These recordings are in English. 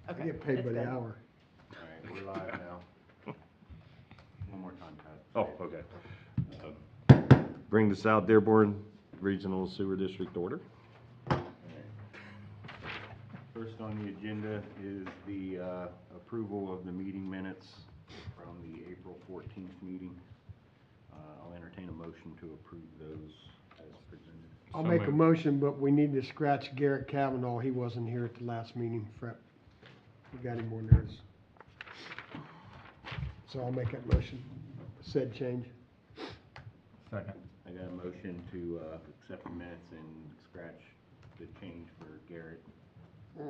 Okay. I get paid it's by the good. hour. All right, we're live now. One more time, Todd. Oh, okay. Bring the South Dearborn Regional Sewer District order. First on the agenda is the approval of the meeting minutes from the April 14th meeting. I'll entertain a motion to approve those as presented. I'll So make a moved. motion, but we need to scratch Garrett Kavanaugh. He wasn't here at the last meeting. We got him on theirs. So I'll make that motion. Said change. Second. I got a motion to accept the minutes and scratch the change for Garrett. I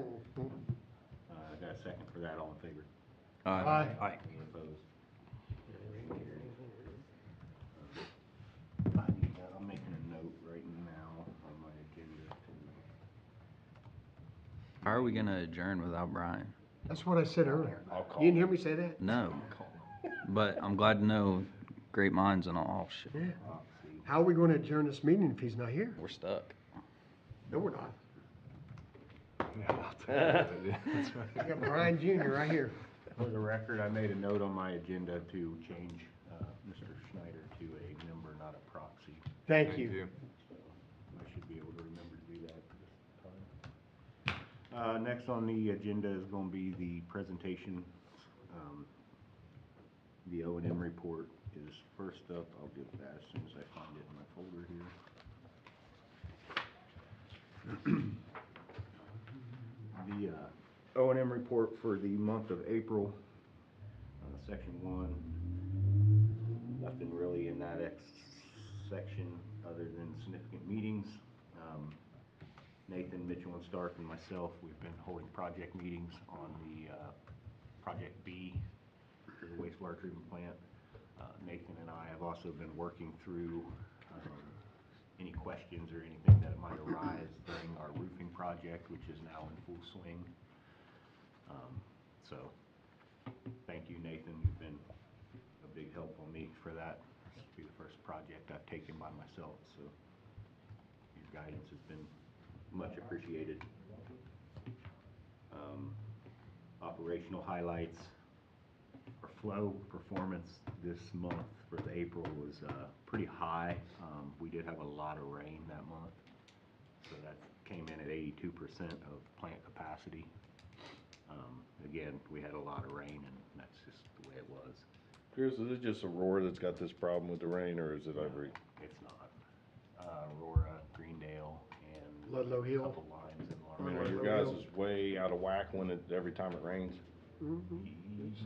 got a second for that. All in favor? Aye. Aye. Any opposed? I'm making a note right now on my agenda to. How are we gonna adjourn without Brian? That's what I said earlier. I'll call You didn't hear him. me say that? No, but I'm glad to know great minds and all. Shit, Yeah. How are we going to adjourn this meeting if he's not here? we're stuck. No, we're not. That's I got Brian Jr. right here. For the record, I made a note on my agenda to change Mr. Schneider to a member, not a proxy. Thank you. So I should be able to remember to do that this time. Next on the agenda is going to be the presentation. The O&M report is first up. I'll give that as soon as I find it in my folder here. The O&M report for the month of April, section 1. Nothing really in that section other than significant meetings. Nathan, Mitchell, and Stark and myself, we've been holding project meetings on the Project B for the wastewater treatment plant. Nathan and I have also been working through any questions or anything that might arise during our roofing project, which is now in full swing. So, thank you, Nathan. You've been a big help on me for that. This will be the first project I've taken by myself, so your guidance has been much appreciated. Operational highlights. Our flow performance this month for the April was pretty high. We did have a lot of rain that month, so that came in at 82% of plant capacity. Again, we had a lot of rain, and that's just the way it was. Chris, is it just Aurora that's got this problem with the rain, or is it every? It's not. Aurora, Greendale, and Ludlow Hill. a couple lines in I mean, Lawrence. are your guys is way out of whack when every time it rains?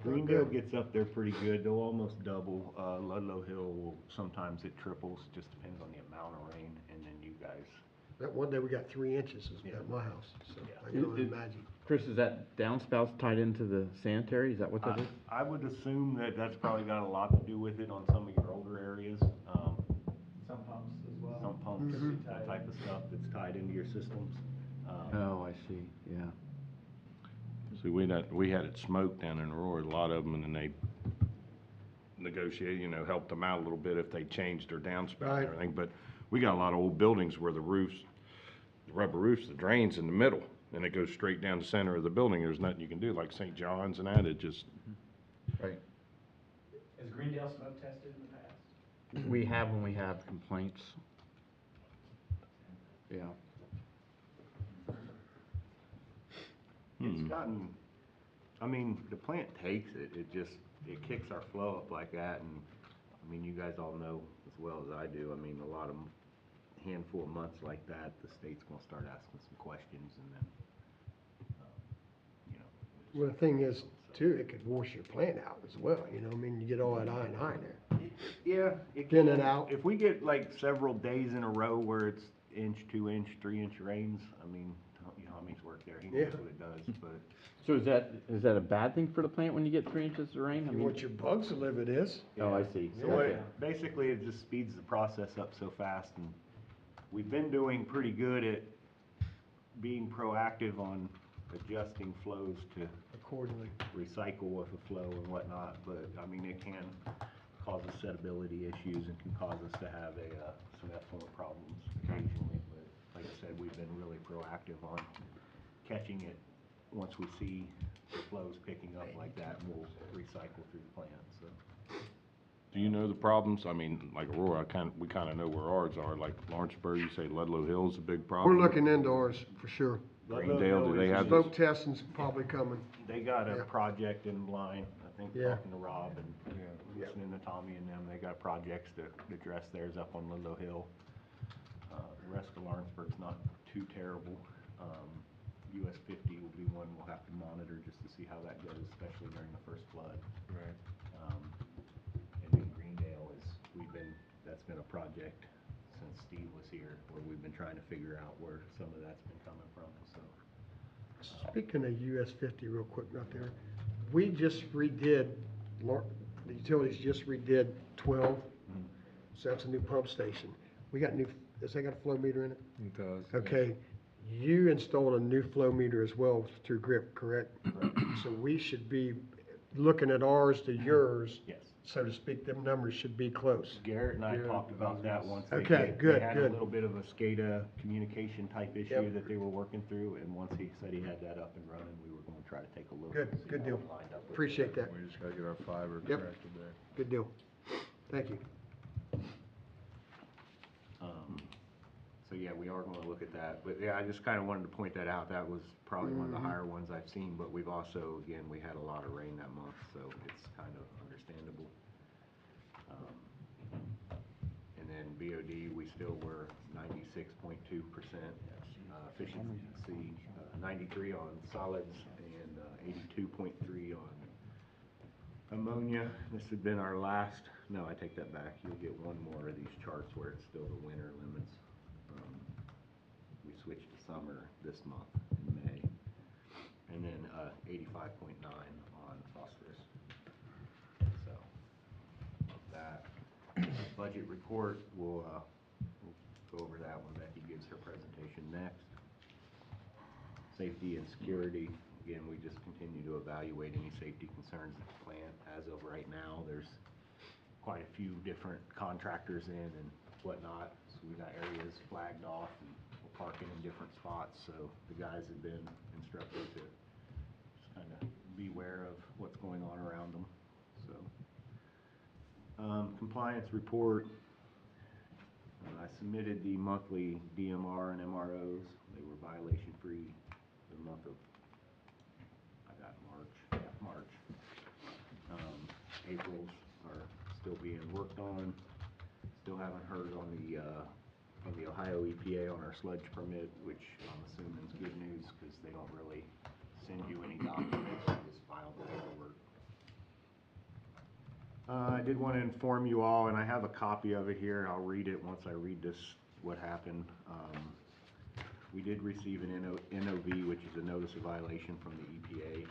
Greendale gets up there pretty good. They'll almost double. Ludlow Hill, sometimes it triples. Just depends on the amount of rain. And then you guys. That one day we got 3 inches at my house, so Yeah. I can only imagine. Chris, is that downspouts tied into the sanitary? Is that what that is? I would assume that that's probably got a lot to do with it on some of your older areas. Some pumps as well. Some pumps, that type of stuff that's tied into your systems. Oh, I see, yeah. See, we had it smoked down in Aurora, a lot of them, and then they negotiated, helped them out a little bit if they changed their downspout Right. and everything. But we got a lot of old buildings where the rubber roofs, the drain's in the middle, and it goes straight down the center of the building. There's nothing you can do, like St. John's and that, it just, Right. Is Greendale smoke tested in the past? We have when we have complaints. Yeah. It's gotten, I mean, the plant takes it. It kicks our flow up like that. And I mean, you guys all know as well as I do. I mean, handful of months like that, the state's gonna start asking some questions, and then, Well, the thing is, too, it could wash your plant out as well, I mean, you get all that I there. Yeah, it Thin can. it out. If we get like several days in a row where it's inch, 2 inch, 3 inch rains, I mean, Tommy's worked there. He knows Yeah. what it does. But So is that a bad thing for the plant when you get 3 inches of rain? I You mean, want your bugs to live, it is. oh, I see. so basically, it just speeds the process up so fast, and we've been doing pretty good at being proactive on adjusting flows to Accordingly. recycle with the flow and whatnot, but I mean, it can cause us settability issues and can cause us to have some effluent problems occasionally, but like I said, we've been really proactive on catching it once we see the flows picking up like that, we'll recycle through the plant, so. Do you know the problems? I mean, like Aurora, we kinda know where ours are, like Lawrenceburg, you say Ludlow Hill's a big problem. We're looking into ours for sure. Greendale, do they have this? Smoke testing's probably coming. They got a Yeah. project in line, I think, Yeah. talking to Rob and listening to Tommy and them, they got projects to address theirs up on Ludlow Hill. The rest of Lawrenceburg's not too terrible. US 50 will be one we'll have to monitor just to see how that goes, especially during the first flood. Right. And then Greendale that's been a project since Steve was here, where we've been trying to figure out where some of that's been coming from, so. Speaking of US 50 real quick, not there, we just redid, the utilities just redid 12, so that's a new pump station. We got has that got a flow meter in it? It does. Okay, you installed a new flow meter as well through GRIP, correct? Correct. So we should be looking at ours to yours, Yes. so to speak, them numbers should be close. Garrett and I Yeah, talked about that once. Okay, They good, had good. a little bit of a SCADA communication type issue Yep. that they were working through, and once he said he had that up and running, we were gonna try to take a look. Good, and see good how deal. it lined up with Appreciate that. We just gotta get our fiber Yep. corrected there. Good deal. Thank you. So yeah, we are gonna look at that, but yeah, I just kinda wanted to point that out, that was probably one of the higher ones I've seen, but we've also, again, we had a lot of rain that month, so it's kind of understandable. And then BOD, we still were 96.2% efficiency, 93 on solids, and 82.3 on ammonia. This had been our last, no, I take that back, you'll get one more of these charts where it's still the winter limits. We switched to summer this month in May, and then 85.9 on phosphorus. So, that budget report, we'll go over that when Becky gives her presentation next. Safety and security, again, we just continue to evaluate any safety concerns at the plant. As of right now, there's quite a few different contractors in and whatnot, so we got areas flagged off and we're parking in different spots, so the guys have been instructed to just kind of beware of what's going on around them, so. Compliance report, I submitted the monthly DMR and MROs, they were violation free for the month of, March. April's are still being worked on. Still haven't heard on from the Ohio EPA on our sludge permit, which I'm assuming is good news, because they don't really send you any documents, you just file the paperwork. I did want to inform you all, and I have a copy of it here, I'll read it once I read this, what happened. We did receive an NOV, which is a notice of violation from the EPA.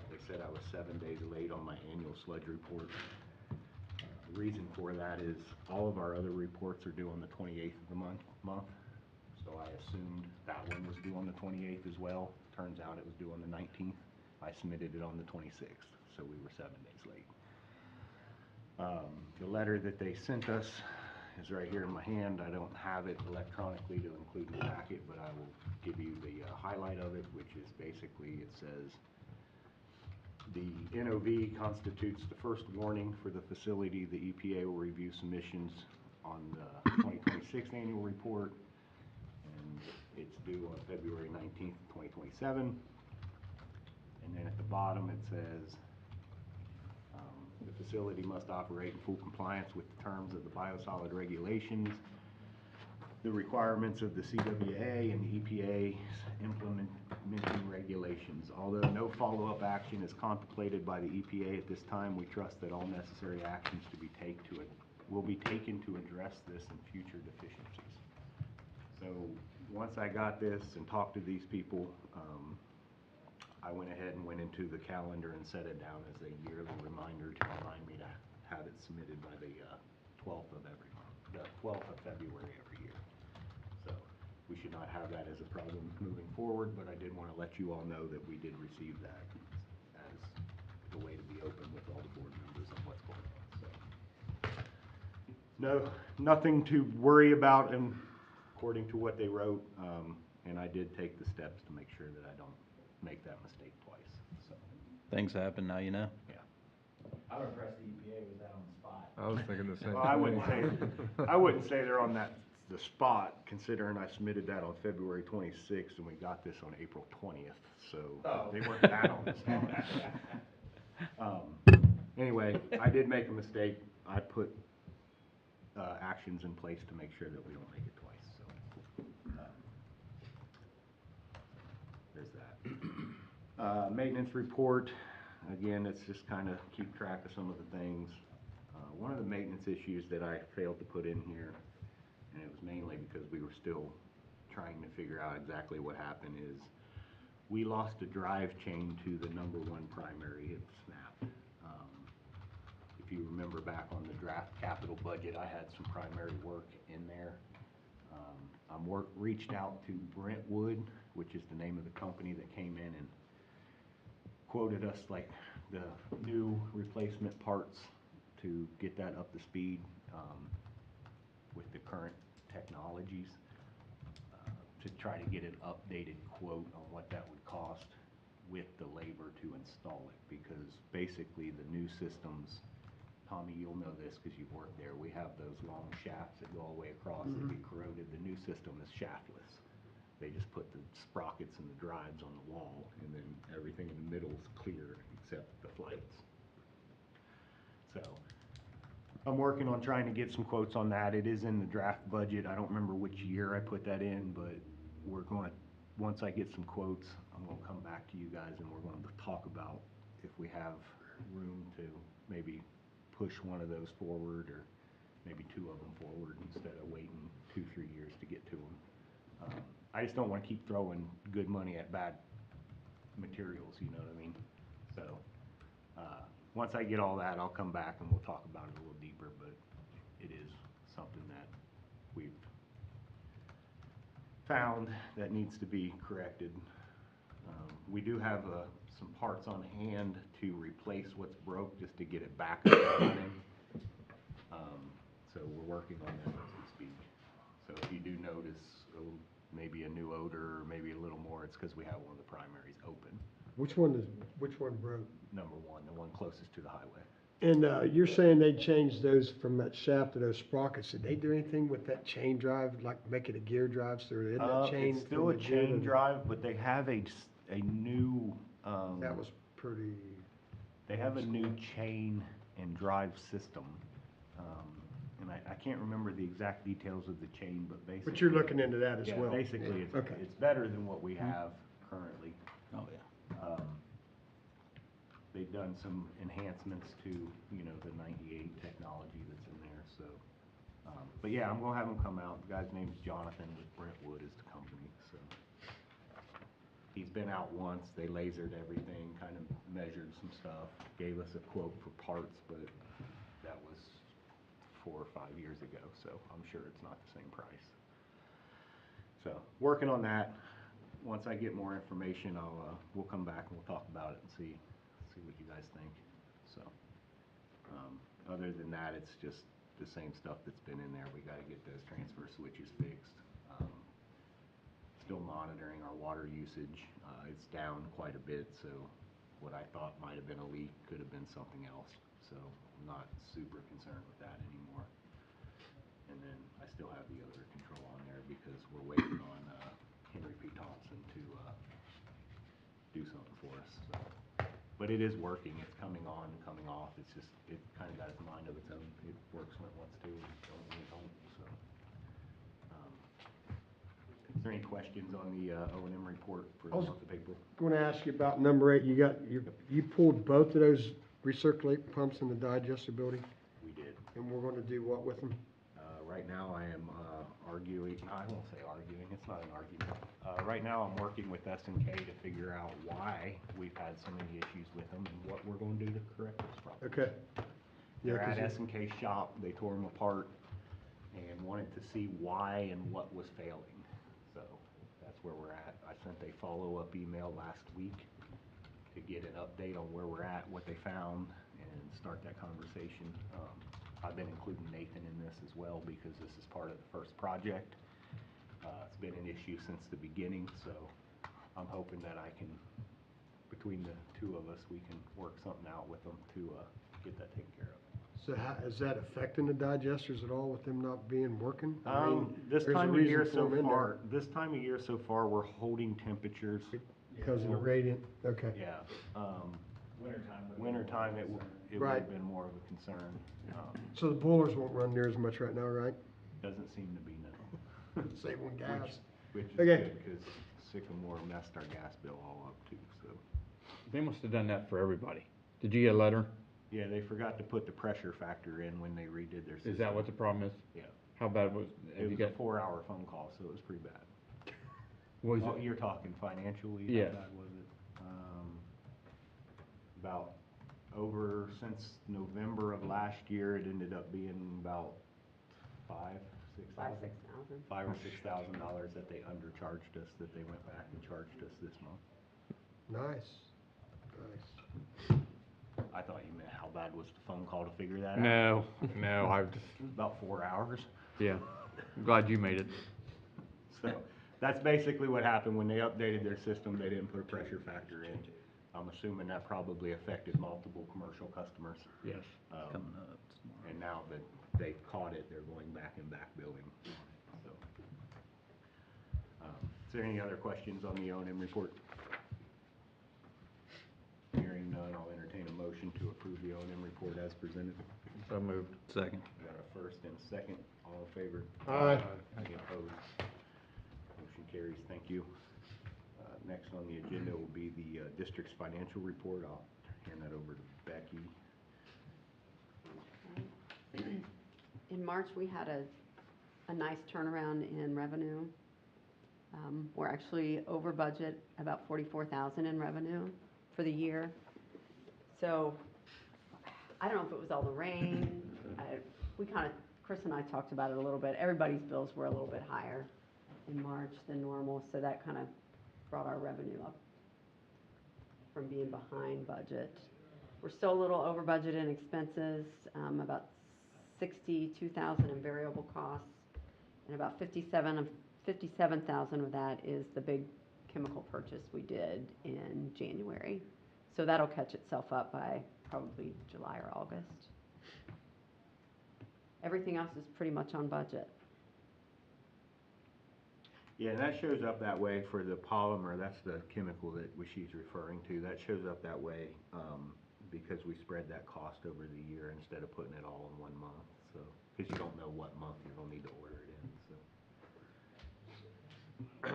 They said I was 7 days late on my annual sludge report. The reason for that is all of our other reports are due on the 28th of the month. So I assumed that one was due on the 28th as well. Turns out it was due on the 19th. I submitted it on the 26th, so we were 7 days late. The letter that they sent us is right here in my hand. I don't have it electronically to include in the packet, but I will give you the highlight of it, which is basically, it says, the NOV constitutes the first warning for the facility. The EPA will review submissions on the 2026 annual report, and it's due on February 19th, 2027. And then at the bottom it says, the facility must operate in full compliance with the terms of the biosolid regulations, the requirements of the CWA and the EPA's implementing regulations. Although no follow-up action is contemplated by the EPA at this time, we trust that all necessary actions will be taken to address this and future deficiencies. So once I got this and talked to these people, I went ahead and went into the calendar and set it down as a yearly reminder to remind me to have it submitted by the 12th of every month, the 12th of February every year. So we should not have that as a problem moving forward, but I did want to let you all know that we did receive that as the way to be open with all the board members on what's going on. So nothing to worry about, and according to what they wrote, and I did take the steps to make sure that I don't make that mistake twice, so, Things happen, now you know. yeah. I would impress the EPA with that on the spot. I was thinking the same Well, I wouldn't say they're on the spot, considering I submitted that on February 26th, and we got this on April 20th, so they weren't that on the spot. Anyway, I did make a mistake. I put actions in place to make sure that we don't make it twice, so there's that. Maintenance report, again, it's just kind of keep track of some of the things. One of the maintenance issues that I failed to put in here, and it was mainly because we were still trying to figure out exactly what happened, is we lost a drive chain to the #1 primary. It snapped. If you remember back on the draft capital budget, I had some primary work in there. Reached out to Brentwood, which is the name of the company that came in and quoted us like the new replacement parts to get that up to speed with the current technologies, to try to get an updated quote on what that would cost with the labor to install it, because basically the new systems, Tommy, you'll know this because you've worked there, we have those long shafts that go all the way across that get corroded. The new system is shaftless. They just put the sprockets and the drives on the wall, and then everything in the middle is clear except the flights. So I'm working on trying to get some quotes on that. It is in the draft budget. I don't remember which year I put that in, but we're going to, once I get some quotes, I'm going to come back to you guys and we're going to talk about if we have room to maybe push one of those forward, or maybe 2 of them forward instead of waiting 2-3 years to get to them. I just don't want to keep throwing good money at bad materials, you know what I mean? So once I get all that, I'll come back and we'll talk about it a little deeper, but it is something that we've found that needs to be corrected. We do have some parts on hand to replace what's broke, just to get it back up and running. So we're working on that as we speak. So if you do notice maybe a new odor, or maybe a little more, it's because we have one of the primaries open. Which one broke? #1, the one closest to the highway. And you're saying they changed those from that shaft to those sprockets. Did they do anything with that chain drive, like make it a gear drive, so there isn't a chain? It's still from a the gear chain to- drive, but they have a new, That was pretty, they have a new chain and drive system. And I can't remember the exact details of the chain, but basically. but you're looking into that as Yeah, well. basically, Okay. it's better than what we have currently. Oh, yeah. They've done some enhancements to, you know, the 98 technology that's in there, so. But yeah, I'm gonna have him come out. The guy's name's Jonathan with Brentwood is the company, so. He's been out once, they lasered everything, kind of measured some stuff, gave us a quote for parts, but that was 4 or 5 years ago, so I'm sure it's not the same price. So, working on that. Once I get more information, we'll come back and we'll talk about it and see what you guys think. So, other than that, it's just the same stuff that's been in there. We gotta get those transfer switches fixed. Still monitoring our water usage. It's down quite a bit, so what I thought might have been a leak could have been something else. So I'm not super concerned with that anymore. And then I still have the odor control on there because we're waiting on Henry P. Thompson to do something for us. So. But it is working. It's coming on, coming off. It's just, it kind of got its mind of its own. It works when it wants to, and don't when it don't. So. Is there any questions on the O&M report for the month of April? I'm gonna ask you about #8. You pulled both of those recirculate pumps in the digester building, We did. and we're gonna do what with them? Right now I am arguing, no, I won't say arguing, it's not an argument. Right now I'm working with S&K to figure out why we've had so many issues with them and what we're gonna do to correct those problems. Okay. Yeah, They're 'cause at you- S&K shop, they tore them apart and wanted to see why and what was failing. So that's where we're at. I sent a follow-up email last week to get an update on where we're at, what they found, and start that conversation. I've been including Nathan in this as well because this is part of the first project. It's been an issue since the beginning, so I'm hoping that I can between the two of us, we can work something out with them to, get that taken care of. So how, is that affecting the digesters at all with them not being working? I mean, This there's a time of reason year for so 'em in there. far, we're holding temperatures. Because of the radiant, okay. Yeah, Wintertime. it would Right. have been more of a concern. So the boilers won't run near as much right now, right? Doesn't seem to be, no. Save on gas. Which is Okay. good, because Sycamore messed our gas bill all up too, so. They must have done that for everybody. Did you get a letter? Yeah, they forgot to put the pressure factor in when they redid their system. Is that what the problem is? Yeah. How bad was, have It you was a got, 4-hour phone call, so it was pretty bad. was Oh, it, you're talking financially, Yeah. how bad was it? About since November of last year, it ended up being about $5,000, $6,000? $5,000 or $6,000 that they undercharged us, that they went back and charged us this month. Nice, nice. I thought you meant how bad was the phone call to figure that out? no, I've just, It was about 4 hours. yeah. I'm glad you made it. So that's basically what happened when they updated their system. They didn't put a pressure factor in. I'm assuming that probably affected multiple commercial customers. Yes. Coming up. And now that they've caught it, they're going back and back billing. So, is there any other questions on the O&M report? Hearing none, I'll entertain a motion to approve the O&M report as presented. So moved. Second. We got a first and a second. All in favor? Aye. Any opposed? Motion carries. Thank you. Next on the agenda will be the district's financial report. I'll hand that over to Becky. In March, we had a nice turnaround in revenue. We're actually over budget, about 44,000 in revenue for the year. So I don't know if it was all the rain. Chris and I talked about it a little bit. Everybody's bills were a little bit higher in March than normal, so that kind of brought our revenue up from being behind budget. We're still a little over budget in expenses, about 62,000 in variable costs, and about 57,000 of that is the big chemical purchase we did in January. So that'll catch itself up by probably July or August. Everything else is pretty much on budget. Yeah, and that shows up that way for the polymer. That's the chemical that she's referring to. That shows up that way because we spread that cost over the year instead of putting it all in 1 month. So, because you don't know what month you're gonna need to order it in. So.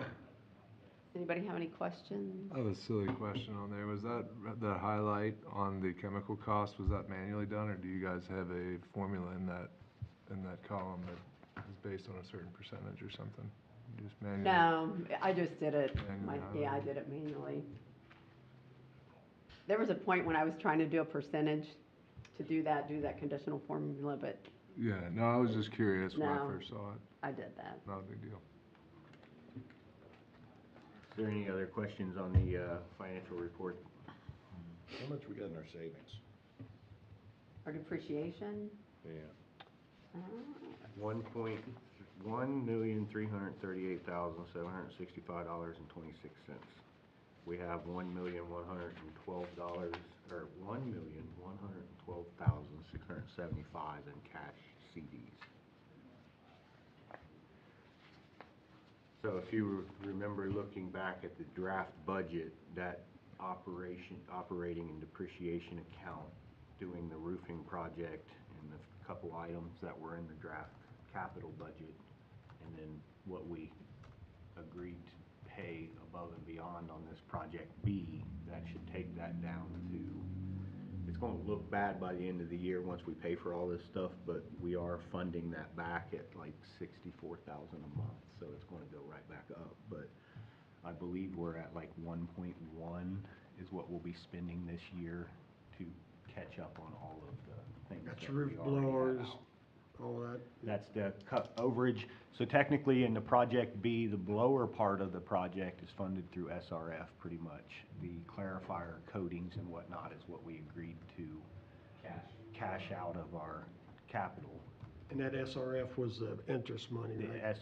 Anybody have any questions? I have a silly question on there. Was that the highlight on the chemical cost, was that manually done, or do you guys have a formula in that column that is based on a certain percentage or something? You just manually? No, I just did it. Manually Yeah, I did it manually. There was a point when I was trying to do a percentage to do that conditional formula, but Yeah, no, I was just curious when I No. first saw it. I did that. Not a big deal. Is there any other questions on the financial report? How much we got in our savings? Our depreciation, Yeah. $1,338,765.26. We have $1,112,675 in cash CDs. So if you remember looking back at the draft budget, that operating and depreciation account, doing the roofing project and the couple items that were in the draft capital budget, and then what we agreed to pay above and beyond on this project B, that should take that down to, it's gonna look bad by the end of the year once we pay for all this stuff, but we are funding that back at like 64,000 a month, so it's gonna go right back up. But I believe we're at like 1.1 is what we'll be spending this year to catch up on all of the things That's that we roof already have blowers, out. all that. That's the overage. So technically in the project B, the blower part of the project is funded through SRF pretty much. The clarifier coatings and whatnot is what we agreed to cash out of our capital. And that SRF was the interest money, The right?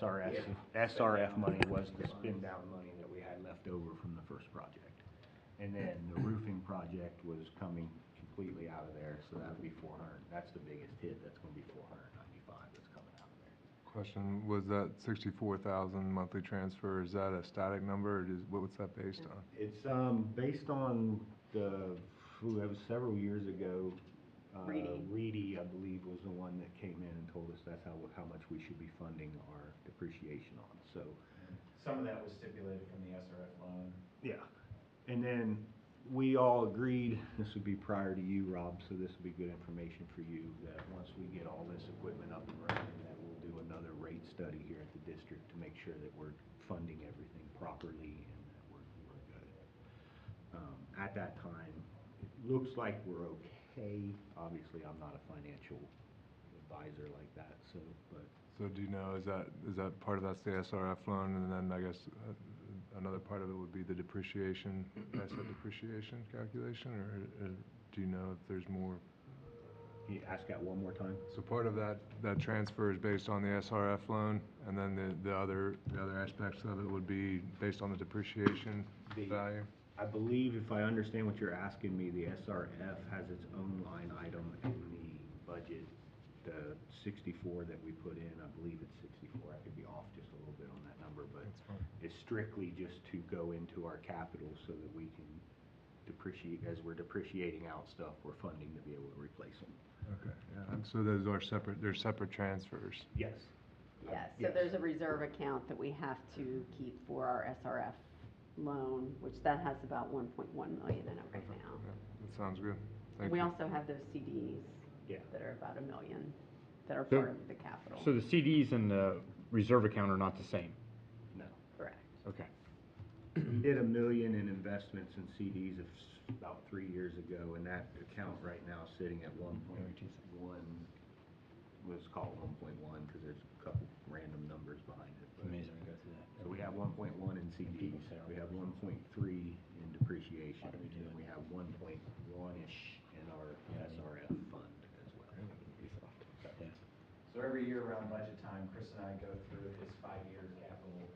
SRF money was the spin down money that we had left over from the first project. And then the roofing project was coming completely out of there, so that would be 400. That's the biggest hit, that's gonna be 495 that's coming out of there. Question, was that 64,000 monthly transfer, is that a static number, or what's that based on? It's, based on that was several years ago. Reedy, I believe, was the one that came in and told us that's how much we should be funding our depreciation on, so. Some of that was stipulated from the SRF loan. Yeah, and then we all agreed, this would be prior to you, Rob, so this would be good information for you, that once we get all this equipment up and running, that we'll do another rate study here at the district to make sure that we're funding everything properly and that we're good. At that time, it looks like we're okay. Obviously, I'm not a financial advisor like that, so, but So do you know, is that part of that's the SRF loan, and then I guess another part of it would be the depreciation, asset depreciation calculation, or do you know if there's more? can you ask that one more time? So part of that transfer is based on the SRF loan, and then the other aspects of it would be based on the depreciation value? I believe, if I understand what you're asking me, the SRF has its own line item in the budget. The 64 that we put in, I believe it's 64, I could be off just a little bit on that number, but That's fine. it's strictly just to go into our capital so that we can depreciate, as we're depreciating out stuff, we're funding to be able to replace them. Okay, yeah, and so those are separate, they're separate transfers. Yes. Yes, so there's a reserve account that we have to keep for our SRF loan, which that has about 1.1 million in it right now. Yeah, that sounds good. Thank We you. also have those CDs Yeah. that are about $1 million that are So- part of the capital. So the CDs and the reserve account are not the same? No. Correct. Okay. We did $1 million in investments in CDs about 3 years ago, and that account right now is sitting at 1.1. Let's call it 1.1 because there's a couple random numbers behind it. But- So we have 1.1 in CDs, we have 1.3 in depreciation, and then we have 1.1-ish in our SRF fund as well. So every year around budget time, Chris and I go through his 5-year capital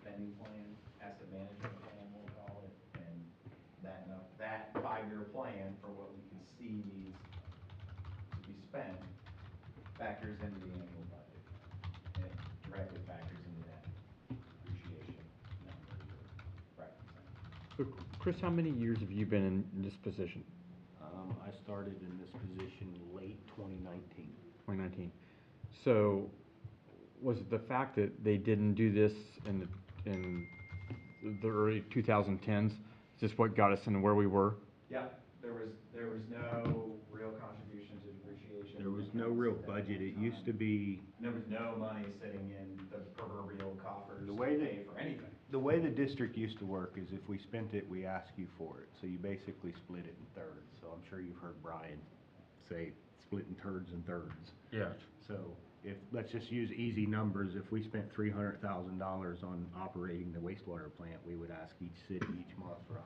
spending plan, asset management plan, we'll call it. And that 5-year plan for what we can see needs to be spent factors into the annual budget. And it directly factors into that depreciation number you're referencing. So Chris, how many years have you been in this position? I started in this position late 2019. 2019. So was it the fact that they didn't do this in the early 2010s? Is this what got us into where we were? Yeah, there was no real contribution to depreciation. There was no real budget, it used to be, There was no money sitting in the proverbial coffers The to way that- pay for anything. the way the district used to work is if we spent it, we ask you for it. So you basically split it in thirds. So I'm sure you've heard Brian say splitting turds and thirds. Yeah. So if, let's just use easy numbers, if we spent $300,000 on operating the wastewater plant, we would ask each city each month for $100,000.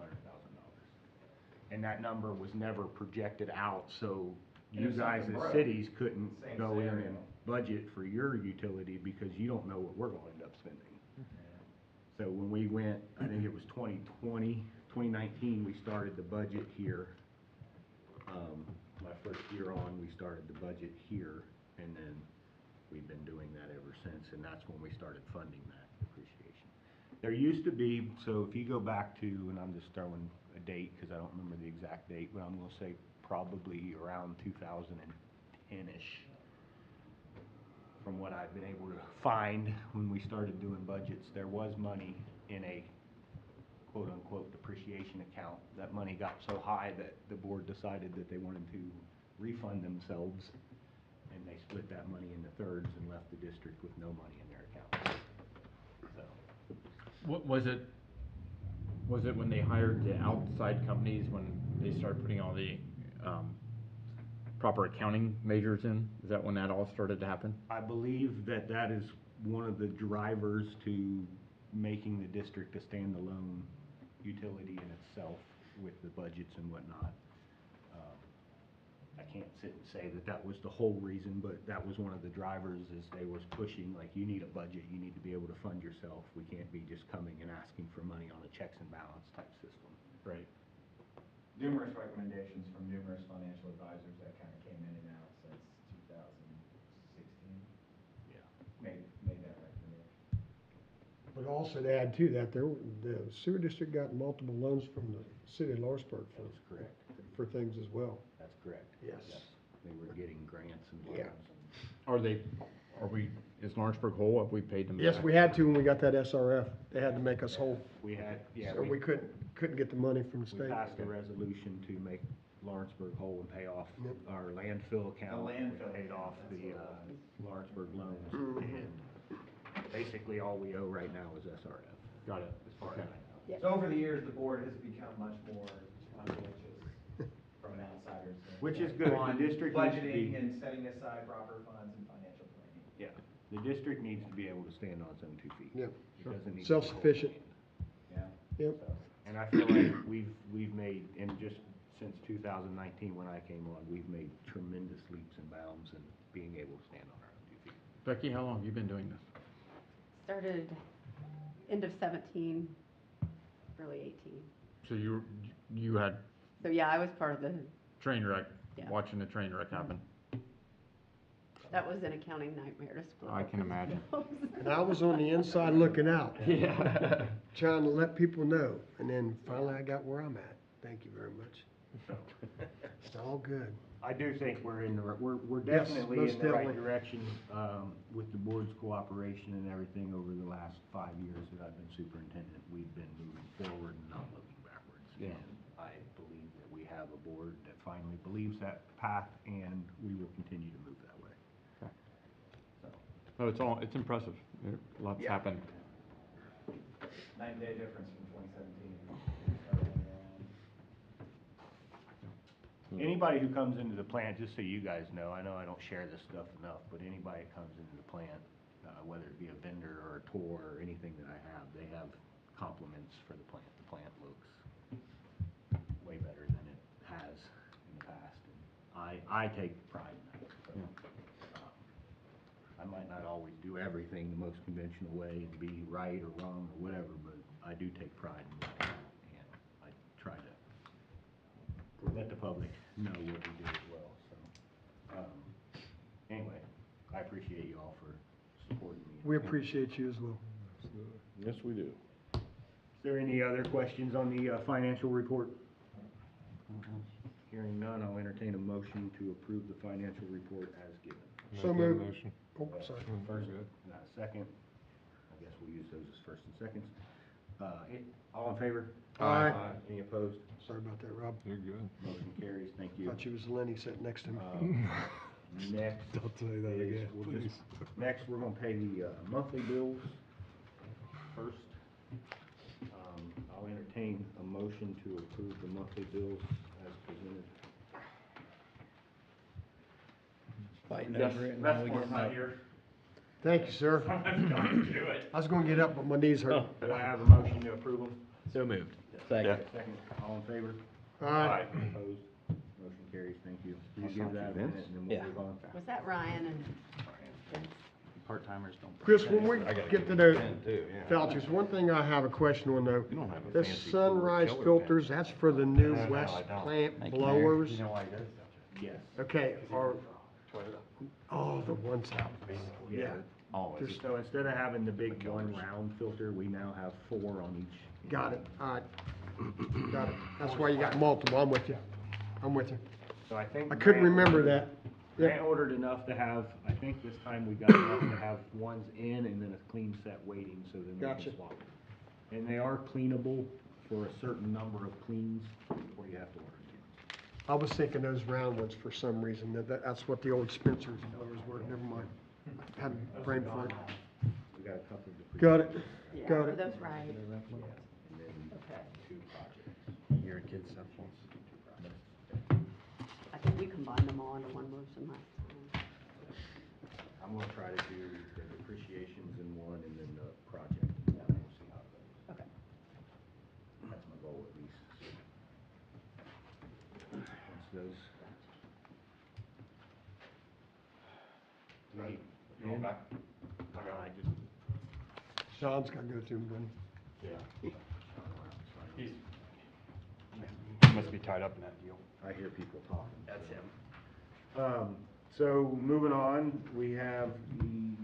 And that number was never projected out, so And you if guys something as broke, cities couldn't same go in scenario. and budget for your utility because you don't know what we're gonna end up spending. So when we went, I think it was 2019, we started the budget here. My first year on, we started the budget here, and then we've been doing that ever since, and that's when we started funding that depreciation. There used to be, so if you go back to, and I'm just throwing a date because I don't remember the exact date, but I'm gonna say probably around 2010-ish. From what I've been able to find when we started doing budgets, there was money in a quote-unquote depreciation account. That money got so high that the board decided that they wanted to refund themselves, and they split that money into thirds and left the district with no money in their account. So, What was it when they hired the outside companies, when they started putting all the proper accounting measures in? Is that when that all started to happen? I believe that that is one of the drivers to making the district a standalone utility in itself with the budgets and whatnot. I can't sit and say that that was the whole reason, but that was one of the drivers, is they was pushing, like, you need a budget, you need to be able to fund yourself. We can't be just coming and asking for money on a checks and balance type system. Right. Numerous recommendations from numerous financial advisors that kind of came in and out since 2016. Yeah. Made that recommendation. But also to add to that, the sewer district got multiple loans from the city of Lawrenceburg That's correct. for things as well. That's correct. Yes. They were getting grants and Yeah. loans Is Lawrenceburg whole? Have we paid them back? Yes, we had to when we got that SRF. They had to make us whole. We had, yeah, So we couldn't get the money from the we state. passed a resolution to make Lawrenceburg whole and pay off Yep. our landfill account. The landfill We paid account, off that's the, what it was. Lawrenceburg loans. Mhm. And basically, all we owe right now is SRF, Got it. as far as I know. So over the years, the board has become much more conscientious from an outsider's standpoint. Which is good. The On district needs to be- budgeting and setting aside proper funds and financial planning. Yeah, the district needs to be able to stand on its own 2 feet. Yep. It doesn't need to be Self-sufficient. Yeah. Yep. So, and I feel like we've made, and just since 2019 when I came on, we've made tremendous leaps and bounds in being able to stand on our own 2 feet. Becky, how long have you been doing this? Started end of 17, early 18. So you had So yeah, I was part of the, train wreck, Yeah. watching the train wreck happen. that was an accounting nightmare to school. I can imagine. And I was on the inside looking out, Yeah. trying to let people know. And then finally I got where I'm at. Thank you very much. So, It's all good. I do think we're in the, we're Yes, definitely most in the right definitely. direction, with the board's cooperation and everything over the last 5 years that I've been superintendent. We've been moving forward and not looking backwards. Yeah. And I believe that we have a board that finally believes that path, and we will continue to move that way. Okay. So, No, it's impressive. Lots Yeah. happened. Night and day difference from 2017. Anybody who comes into the plant, just so you guys know I don't share this stuff enough, but anybody that comes into the plant, whether it be a vendor or a tour or anything that I have, they have compliments for the plant. The plant looks way better than it has in the past, and I take pride in that. So, I might not always do everything the most conventional way and be right or wrong or whatever, but I do take pride in what I do, and I try to let the public know what we do as well, so. Anyway, I appreciate you all for supporting me. We appreciate you as well. Yes, we do. Is there any other questions on the financial report? Hearing none, I'll entertain a motion to approve the financial report as given. So Make that moved. motion. Oh, sorry. First, good. and a second. I guess we'll use those as first and seconds. All in favor? Aye. Any opposed? Sorry about that, Rob. You're good. Motion carries, thank you. Thought you was Lenny sitting next to me. Next Don't say that is, again, we'll please. next, we're gonna pay the monthly bills first. I'll entertain a motion to approve the monthly bills as presented. Fighting over it and now we getting up. Thank you, sir. I was gonna get up, but my knees hurt. Do I have a motion to approve them? So moved. Second. Second, all in favor? Aye. Opposed? Motion carries, thank you. Can you give that a minute and then Yeah. we'll move on? Was that Ryan and Vince? Part-timers don't. Chris, when we get to those too, yeah. vouchers, one thing I have a question on though. You don't have a The fancy sunrise killer filters, pen. that's for the new No, west I don't. plant Thank you, Mayor. blowers? why he does Yes. Okay, oh, the ones out. Yeah. Always. So instead of having the big one round filter, we now have 4 on each. Got it, all right. Got it. That's why you got multiple, I'm with you. I'm with you. So I think. I couldn't Grant remember ordered- that. Grant Yep. ordered enough to have, I think this time we got enough to have ones in and then a clean set waiting, so then we Gotcha. can swap. And they are cleanable for a certain number of cleans before you have to order again. I was thinking those round ones for some reason, that's what the old Spencer's blowers were, never mind. Had a brain fart. We got a couple of. Got it, Yeah, got are it. those right? And then Okay. 2 projects. Your kids' cell phones. I think we combined them all into one motion last time. I'm gonna try to do the depreciations in one and then the project in one, we'll see how it goes. Okay. That's my goal at least. Once those. Right. I just, Sean's gotta go through them, buddy. yeah. must be tied up in that deal. I hear people talking. That's him. So moving on, we have the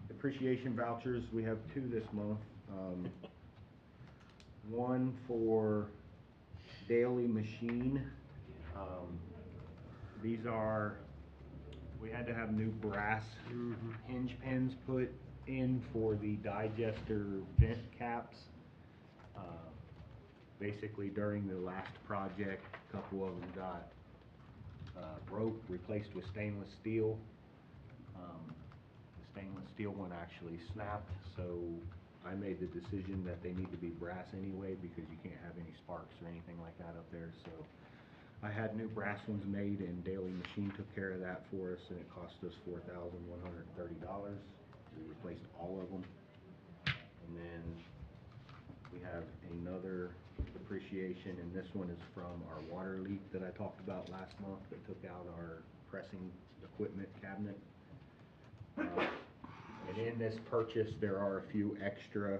depreciation vouchers. We have 2 this month. One for Daily Machine. These are, we had to have new brass hinge pins put in for the digester vent caps. Basically during the last project, a couple of them got broke, replaced with stainless steel. The stainless steel one actually snapped, so I made the decision that they need to be brass anyway because you can't have any sparks or anything like that up there. So I had new brass ones made, and Daily Machine took care of that for us, and it cost us $4,130. We replaced all of them. And then we have another depreciation, and this one is from our water leak that I talked about last month that took out our pressing equipment cabinet. And in this purchase, there are a few extra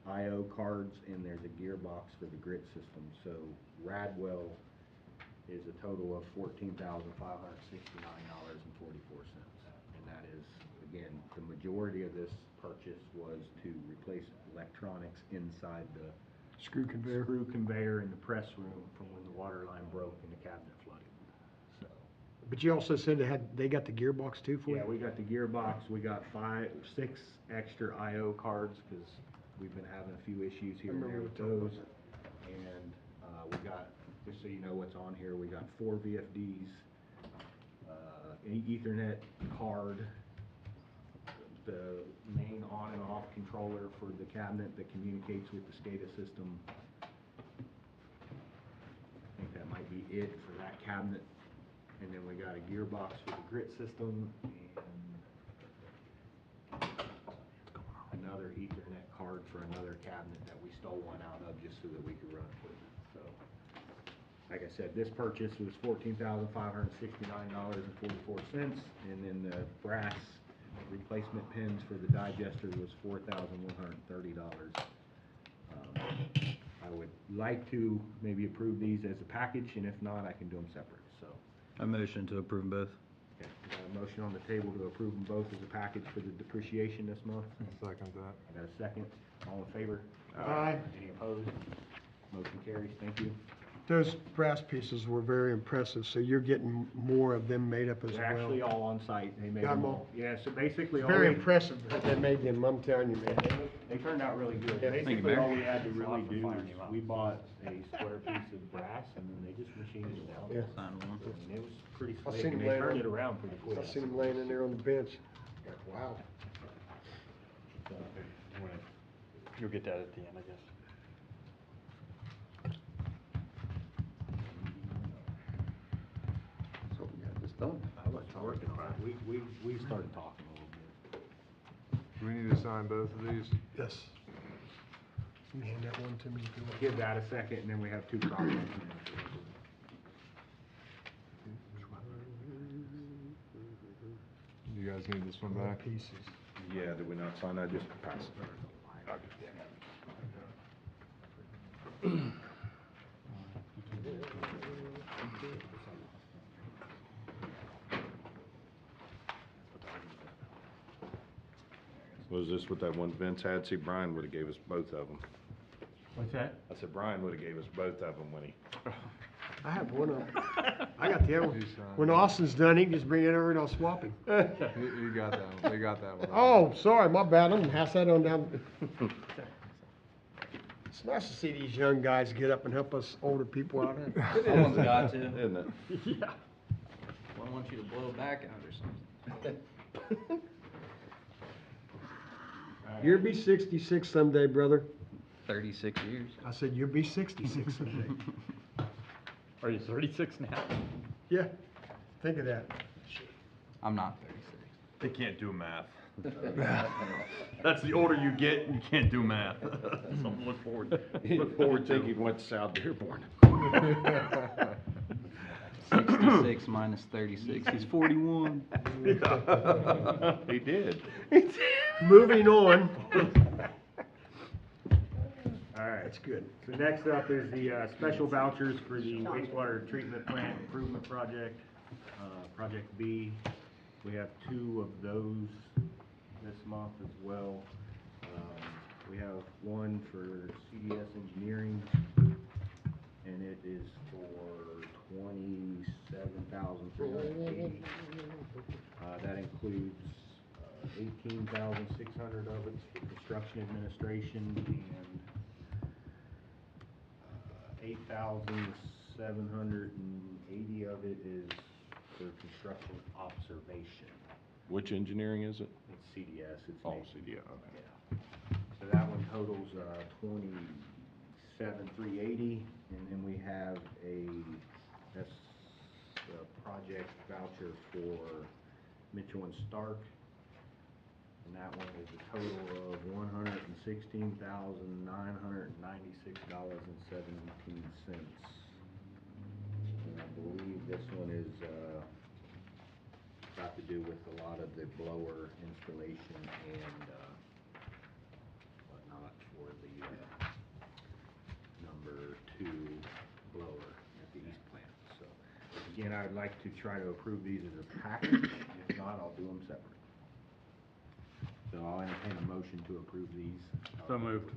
I/O cards, and there's a gearbox for the grit system. So Radwell is a total of $14,569.44. And that is, again, the majority of this purchase was to replace electronics inside the Screw conveyor in the press room from when the water line broke and the cabinet flooded. So, But you also said they got the gearbox too for you? yeah, we got the gearbox, we got 6 extra I/O cards, because we've been having a few issues here and there with those. And we got, just so you know what's on here, we got 4 VFDs, an Ethernet card, the main on and off controller for the cabinet that communicates with the SCADA system. I think that might be it for that cabinet. And then we got a gearbox for the grit system, and another Ethernet card for another cabinet that we stole one out of just so that we could run equipment. So, like I said, this purchase was $14,569.44, and then the brass replacement pins for the digester was $4,130. I would like to maybe approve these as a package, and if not, I can do them separate, so. A motion to approve both. Okay, we got a motion on the table to approve them both as a package for the depreciation this month. Second that. I got a second. All in favor? Aye. Any opposed? Motion carries. Thank you. Those brass pieces were very impressive, so you're getting more of them made up as They're well. actually all on site. They made Got 'em them all? Yeah, so basically all Very we, impressive that they made them, I'm telling you, man. they turned out really good. Yeah. Thank you, Basically, Mayor. all we had to really for do firing is you up. we bought a square piece of brass, and then they just machined it down. Yeah. Sign one. And it was pretty I slick, seen and them they laying turned on- it around pretty quick. I seen them laying in there on the bench. Like, wow. You'll get that at the end, I guess. So, yeah, just don't. I was working on it. We started talking a little bit. Do we need to sign both of these? Yes. Can you hand that one to me if you want? Give that a second, and then we have 2 copies. You guys need this one back? Pieces. Yeah, did we not sign that? Just pass it. Was this what that one Vince had? See, Brian would've gave us both of them. What's that? I said Brian would've gave us both of them when he, I have one of them. I got the other one. You sign. When Austin's done, he can just bring it over and I'll swap him. You got that one, they got that one. Oh, sorry, my bad. I'm gonna pass that on down. It's nice to see these young guys get up and help us older people out. Someone's got to. isn't it? Yeah. I want you to blow back out or something. You'll be 66 someday, brother. 36 years. I said, you'll be 66 someday. Are you 36 now? Yeah, think of that. I'm not 36. They can't do math. That's the older you get, you can't do math. Something to look forward to. Look forward to. He went to South Dearborn. 66 minus 36, he's 41. He did. Moving on. All right. That's good. So next up is the special vouchers for the wastewater treatment plant improvement project, Project B. We have 2 of those this month as well. We have one for CDS Engineering, and it is for $27,380. That includes 18,600 of it's for construction administration and 8,780 of it is for construction observation. Which engineering is it? It's CDS, it's Oh, named. CDO, okay. Yeah. So that one totals 27,380, and then we have that's a project voucher for Mitchell and Stark, and that one is a total of $116,996.17. And I believe this one is got to do with a lot of the blower installation and whatnot for the number 2 blower at the east plant. So again, I would like to try to approve these as a package. If not, I'll do them separate. So I'll entertain a motion to approve these. So moved.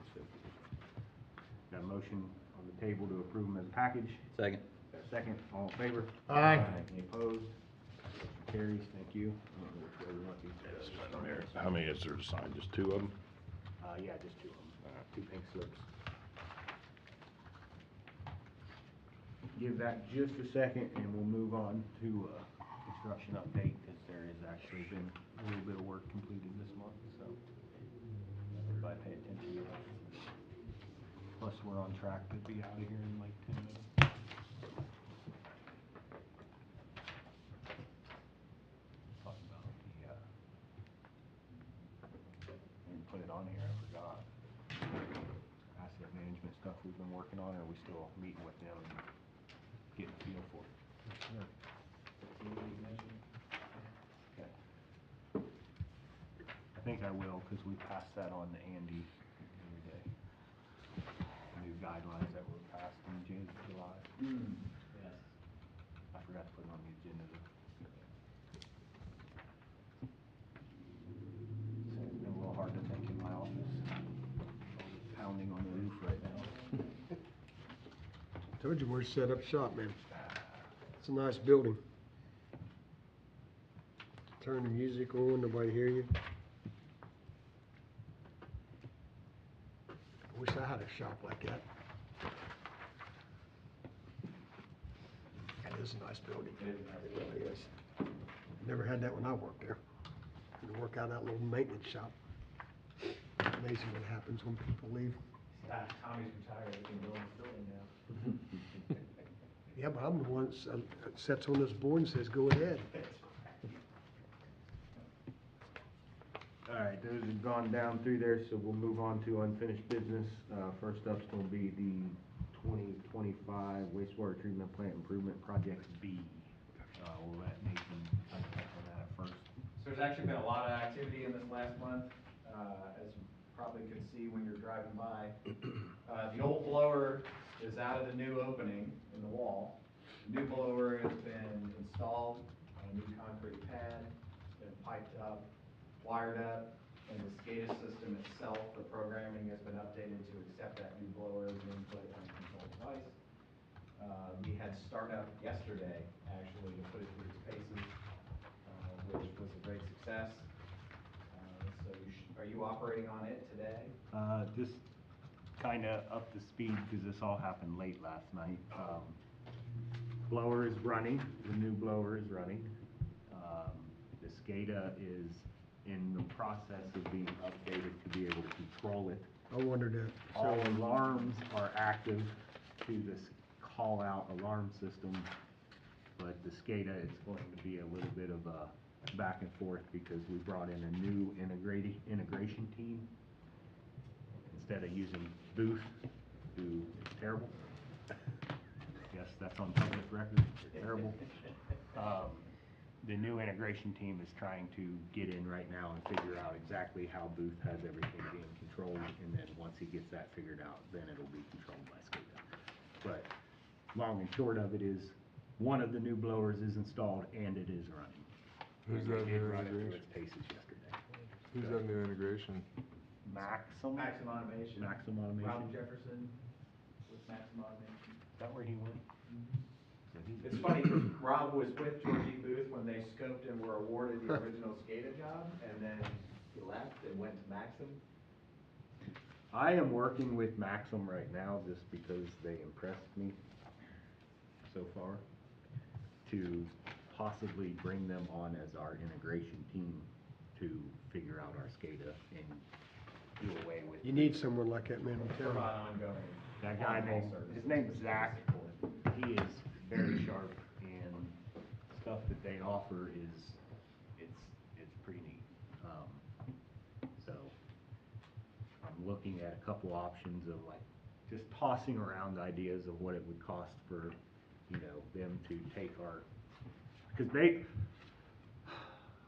Got a motion on the table to approve them as a package. Second. Got a second, all in favor? Aye. Any opposed? Motion carries, thank you. I don't know which way we want these to go. How many is there to sign? Just 2 of them? Yeah, just 2 of them, 2 pink slips. Give that just a second and we'll move on to construction update, because there has actually been a little bit of work completed this month, so everybody pay attention to that. Plus, we're on track to be out of here in like 10 minutes. Talk about the, didn't put it on here, I forgot. Asset management stuff we've been working on, or are we still meeting with them and getting a feel for it? Okay. I think I will, because we passed that on to Andy the other day. New guidelines that were passed in July. Yes. I forgot to put it on the agenda though. So it's been a little hard to think in my office. Pounding on the roof right now. Told you where to set up shop, man. It's a nice building. Turn the music on, nobody hear you. I wish I had a shop like that. That is a nice building. It really is. Never had that when I worked there. Had to work out of that little maintenance shop. Amazing what happens when people leave. Tommy's retired, he can build his building now. Yeah, but I'm the one that sits on this board and says, go ahead. All right, those have gone down through there, so we'll move on to unfinished business. First up's gonna be the 2025 wastewater treatment plant improvement project B. We'll let Nathan touch on that first. So there's actually been a lot of activity in this last month, as you probably could see when you're driving by. The old blower is out of the new opening in the wall. The new blower has been installed on a new concrete pad, it's been piped up, wired up, and the SCADA system itself, the programming has been updated to accept that new blower as an input and control device. We had startup yesterday, actually, to put it through its paces, which was a great success. So are you operating on it today? Just kinda up to speed, because this all happened late last night. Blower is running, the new blower is running. The SCADA is in the process of being updated to be able to control it. I wondered that. All alarms are active to this call-out alarm system, but the SCADA is going to be a little bit of a back and forth, because we brought in a new integration team. Instead of using Booth, who is terrible. Yes, that's on public record, they're terrible. the new integration team is trying to get in right now and figure out exactly how Booth has everything being controlled, and then once he gets that figured out, then it'll be controlled by SCADA. But long and short of it is, one of the new blowers is installed and it is running. Who's And that they did new run it through integration? its paces yesterday. Who's that new integration? Maxim? Maxim Automation. Maxim Automation. Rob Jefferson with Maxim Automation. Is that where he went? So he's- It's funny, 'cause Rob was with Georgie Booth when they scoped and were awarded the original SCADA job, and then he left and went to Maxim. I am working with Maxim right now just because they impressed me so far, to possibly bring them on as our integration team to figure out our SCADA and do away with. You need someone like that, man, I'm telling you. Provide ongoing. That guy on-call named, services his name's for Zach. support. He is very sharp, and stuff that they offer is, it's pretty neat. So, I'm looking at a couple options of like, just tossing around ideas of what it would cost for, you know, them to take our, because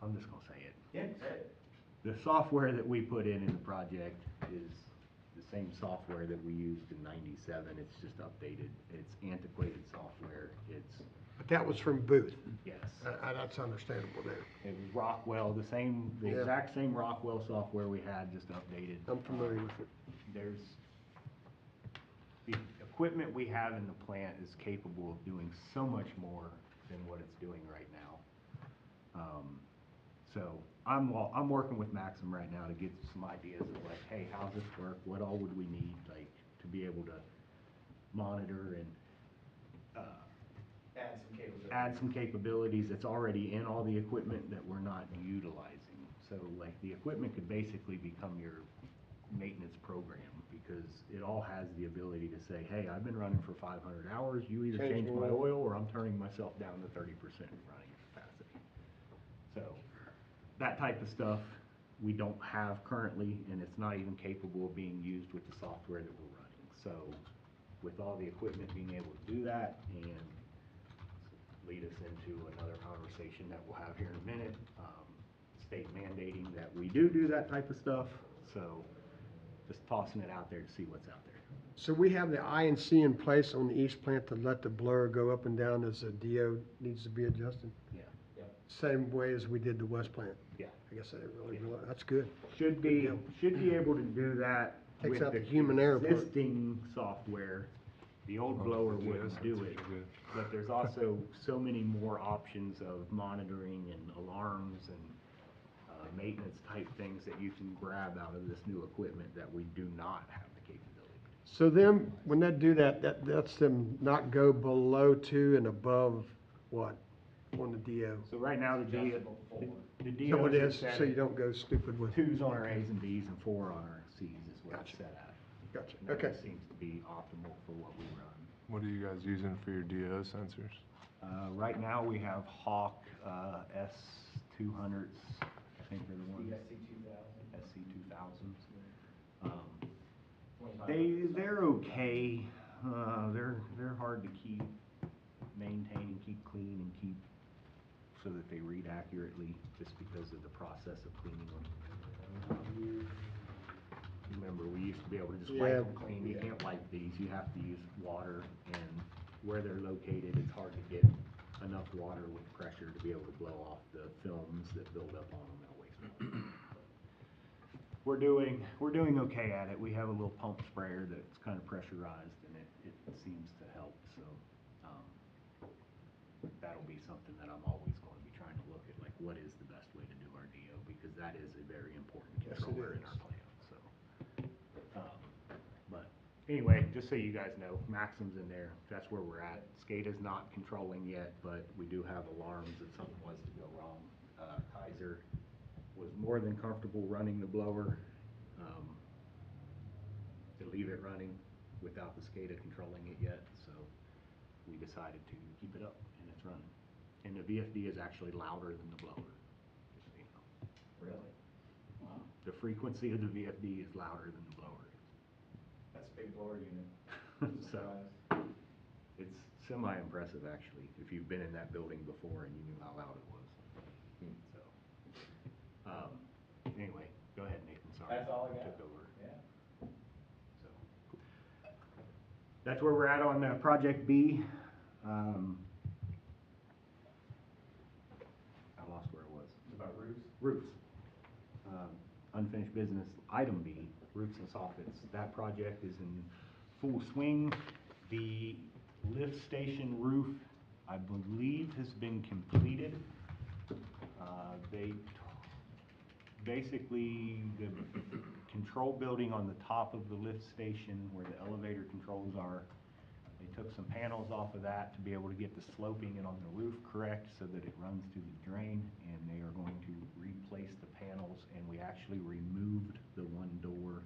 I'm just gonna say it. Yeah, say it. The software that we put in the project is the same software that we used in '97. It's just updated. It's antiquated software. It's, But that was from Booth. yes. That's understandable there. It was Rockwell, the Yeah. exact same Rockwell software we had, just updated. I'm familiar with it. There's, the equipment we have in the plant is capable of doing so much more than what it's doing right now. So I'm working with Maxim right now to get some ideas of like, hey, how's this work? What all would we need, like, to be able to monitor and, Add some capabilities. add some capabilities that's already in all the equipment that we're not utilizing. So like the equipment could basically become your maintenance program, because it all has the ability to say, hey, I've been running for 500 hours, you either Change change my oil. oil or I'm turning myself down to 30% running capacity. So that type of stuff we don't have currently, and it's not even capable of being used with the software that we're running. So with all the equipment being able to do that, and lead us into another conversation that we'll have here in a minute, state mandating that we do that type of stuff, so just tossing it out there to see what's out there. So we have the INC in place on the east plant to let the blur go up and down as the DO needs to be adjusted? Yeah, Same way as we did the west plant? yeah. I guess I didn't really realize, that's good. Should be able to do that Takes with out the the human error part. existing software. The old blower Yeah, wouldn't do it, sensors are good. but there's also so many more options of monitoring and alarms and maintenance type things that you can grab out of this new equipment that we do not have the capability. So them, when they do that, that's them not go below 2 and above what on the DO? So right now, the Adjustable forward. DO So it is, set so you at don't go stupid with. 2s on our A's and B's and 4 on our C's is what it's Gotcha. set at. Gotcha, And that okay. seems to be optimal for what we run. What are you guys using for your DO sensors? Right now, we have Hawk S200s, I think they're the ones. DSC 2000. SC2000s. 25%. They're okay. They're hard to keep, maintain, and keep clean, and keep so that they read accurately, just because of the process of cleaning them. Remember, we used to be able to just wipe Yeah. them clean. You can't wipe these. You have to use water, and where they're located, it's hard to get enough water with pressure to be able to blow off the films that build up on them and wastewater. We're doing okay at it. We have a little pump sprayer that's kind of pressurized, and it seems to help, so, that'll be something that I'm always going to be trying to look at, like, what is the best way to do our DO, because that is a very important Yes, it controller in is. our plant, so. But anyway, just so you guys know, Maxim's in there, that's where we're at. SCADA's not controlling yet, but we do have alarms if something was to go wrong. Kaiser was more than comfortable running the blower, to leave it running without the SCADA controlling it yet, so we decided to keep it up, and it's running. And the VFD is actually louder than the blower, just so you know. Really? Wow. The frequency of the VFD is louder than the blower is. That's a big blower unit. So, it's semi-impressive, actually, if you've been in that building before and you knew how loud it was. So, anyway, go ahead, Nathan, sorry. That's all I got. Took over. Yeah. So, that's where we're at on Project B. I lost where it was. It's about roofs. Roofs. Unfinished business, item B, roofs and soffits. That project is in full swing. The lift station roof, I believe, has been completed. Basically, the control building on the top of the lift station where the elevator controls are, they took some panels off of that to be able to get the sloping and on the roof correct so that it runs to the drain, and they are going to replace the panels, and we actually removed the one door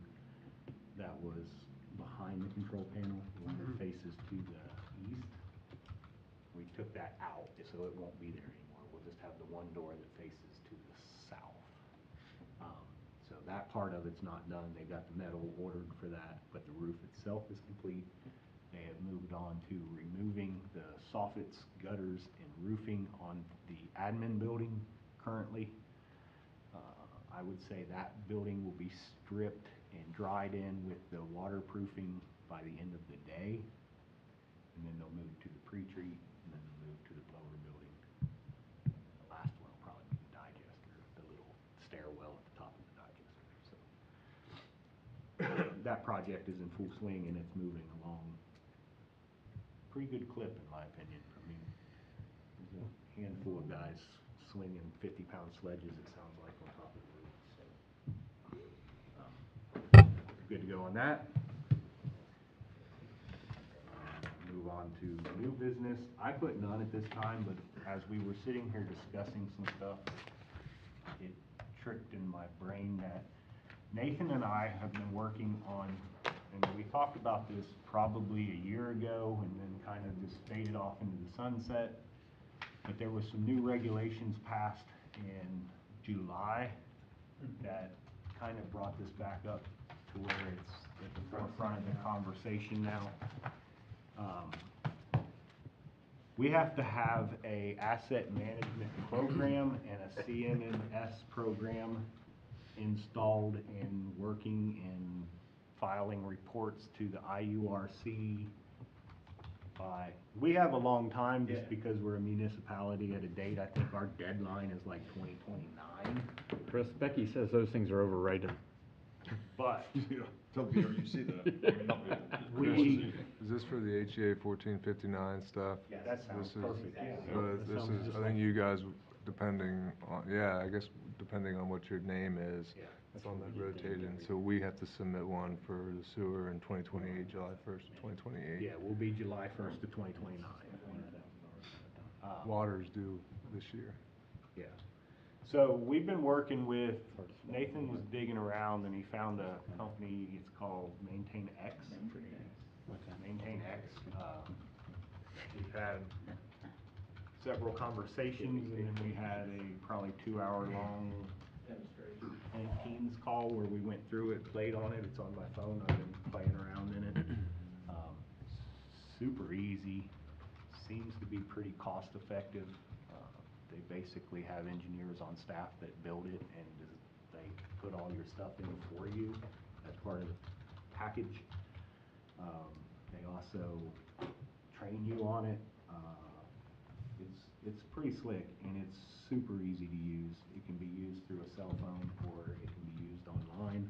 that was behind the control panel, the one that faces to the east. We took that out, so it won't be there anymore. We'll just have the one door that faces to the south. So that part of it's not done. They've got the metal ordered for that, but the roof itself is complete. They have moved on to removing the soffits, gutters, and roofing on the admin building currently. I would say that building will be stripped and dried in with the waterproofing by the end of the day. And then they'll move to the pre-treat, and then they'll move to the blower building. The last one will probably be the digester, the little stairwell at the top of the digester. So that project is in full swing, and it's moving along pretty good clip, in my opinion. I mean, there's a handful of guys swinging 50-pound sledges, it sounds like, on top of the roof. So, good to go on that. Move on to new business. I put none at this time, but as we were sitting here discussing some stuff, it tricked in my brain that Nathan and I have been working on, and we talked about this probably a year ago and then kind of just faded off into the sunset, but there was some new regulations passed in July that kind of brought this back up to where it's at the forefront of the conversation now. We have to have a asset management program and a CMMS program installed and working and filing reports to the IURC by, we have a long time just because we're a municipality at a date. I think our deadline is like 2029, Chris, Becky says those things are overrated. but Tell PRUC that. we, Is this for the HEA 1459 stuff? Yes. that sounds This is- perfect, yeah. So That this sounds is, just I think like- you guys, depending on, yeah, I guess depending on what your name is, Yeah, it's that's on what that we did rotating. every So we have to submit one for the sewer in 2028, July 1st of 2028. Yeah, we'll be July 1st of 2029. Water's due this year. Yeah. So we've been working with, Nathan was digging around and he found a company, it's called Maintain X. Maintain X. We've had several conversations, and then we had a probably 2-hour-long Teams call where we went through it, played on it. It's on my phone. I've been playing around in it. Super easy. Seems to be pretty cost effective. They basically have engineers on staff that build it, and they put all your stuff in for you as part of the package. They also train you on it. It's pretty slick, and it's super easy to use. It can be used through a cell phone, or it can be used online.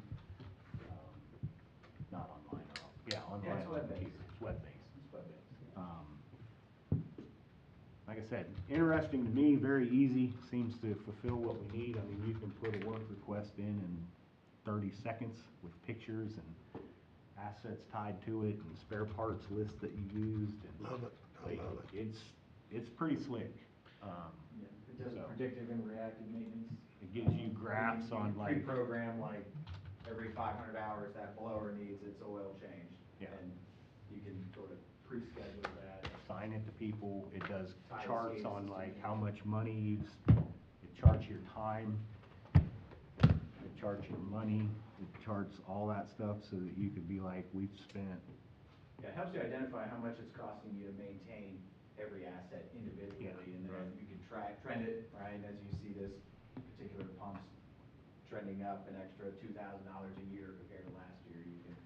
Not online, yeah, online. Yeah, it's on web-based. computer. It's web-based. It's web-based. Like I said, interesting to me, very easy, seems to fulfill what we need. I mean, you can put a work request in 30 seconds with pictures and assets tied to it and spare parts list that you used. And Love it, I love it. It's pretty slick. Yeah, it does So- predictive and reactive maintenance. It gives you graphs You on can like, pre-program like every 500 hours that blower needs its oil changed. Yeah. And you can sort of pre-schedule that. assign it to people. It does Time charts escapes on is like easy. how much money it charts your time. It charts your money. It charts all that stuff so that you could be like, we've spent, Yeah, it helps you identify how much it's costing you to maintain every asset individually, Yeah, and then right. you can trend it, right? As you see this particular pumps trending up an extra $2,000 a year compared to last year, you can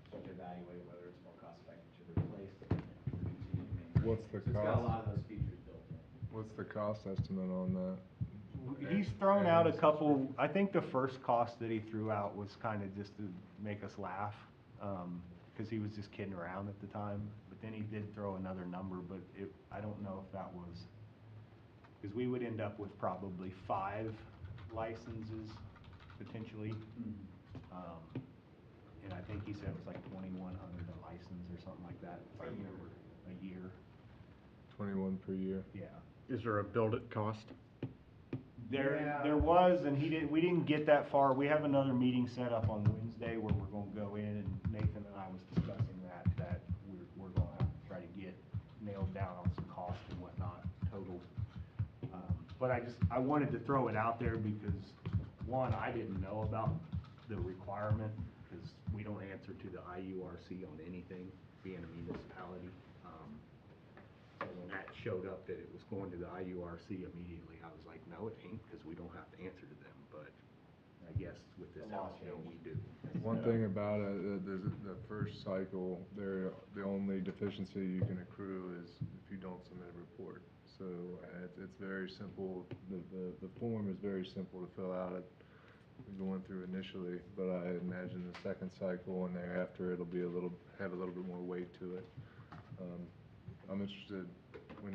start to evaluate whether it's more cost effective to replace or continue to maintain. What's the So it's got a cost? lot of those features built in. What's the cost estimate on that? He's thrown out a couple, I think the first cost that he threw out was kind of just to make us laugh, because he was just kidding around at the time. But then he did throw another number, but I don't know if that was, because we would end up with probably 5 licenses potentially. And I think he said it was like 2,100 a license or something like that, if I remember, a year. 21 per year. Yeah. Is there a build it cost? There was, and we didn't get that far. We have another meeting set up on Wednesday where we're gonna go in, and Nathan and I was discussing that we're gonna have to try to get nailed down on some costs and whatnot, total. But I wanted to throw it out there because, one, I didn't know about the requirement, because we don't answer to the IURC on anything, being a municipality. So when that showed up that it was going to the IURC immediately, I was like, no, it ain't, because we don't have to answer to them, but I guess with this The law house bill, we do. One thing about it, there's the first cycle, the only deficiency you can accrue is if you don't submit a report. So it's very simple, the form is very simple to fill out going through initially, but I imagine the second cycle and thereafter it'll be have a little bit more weight to it. I'm interested if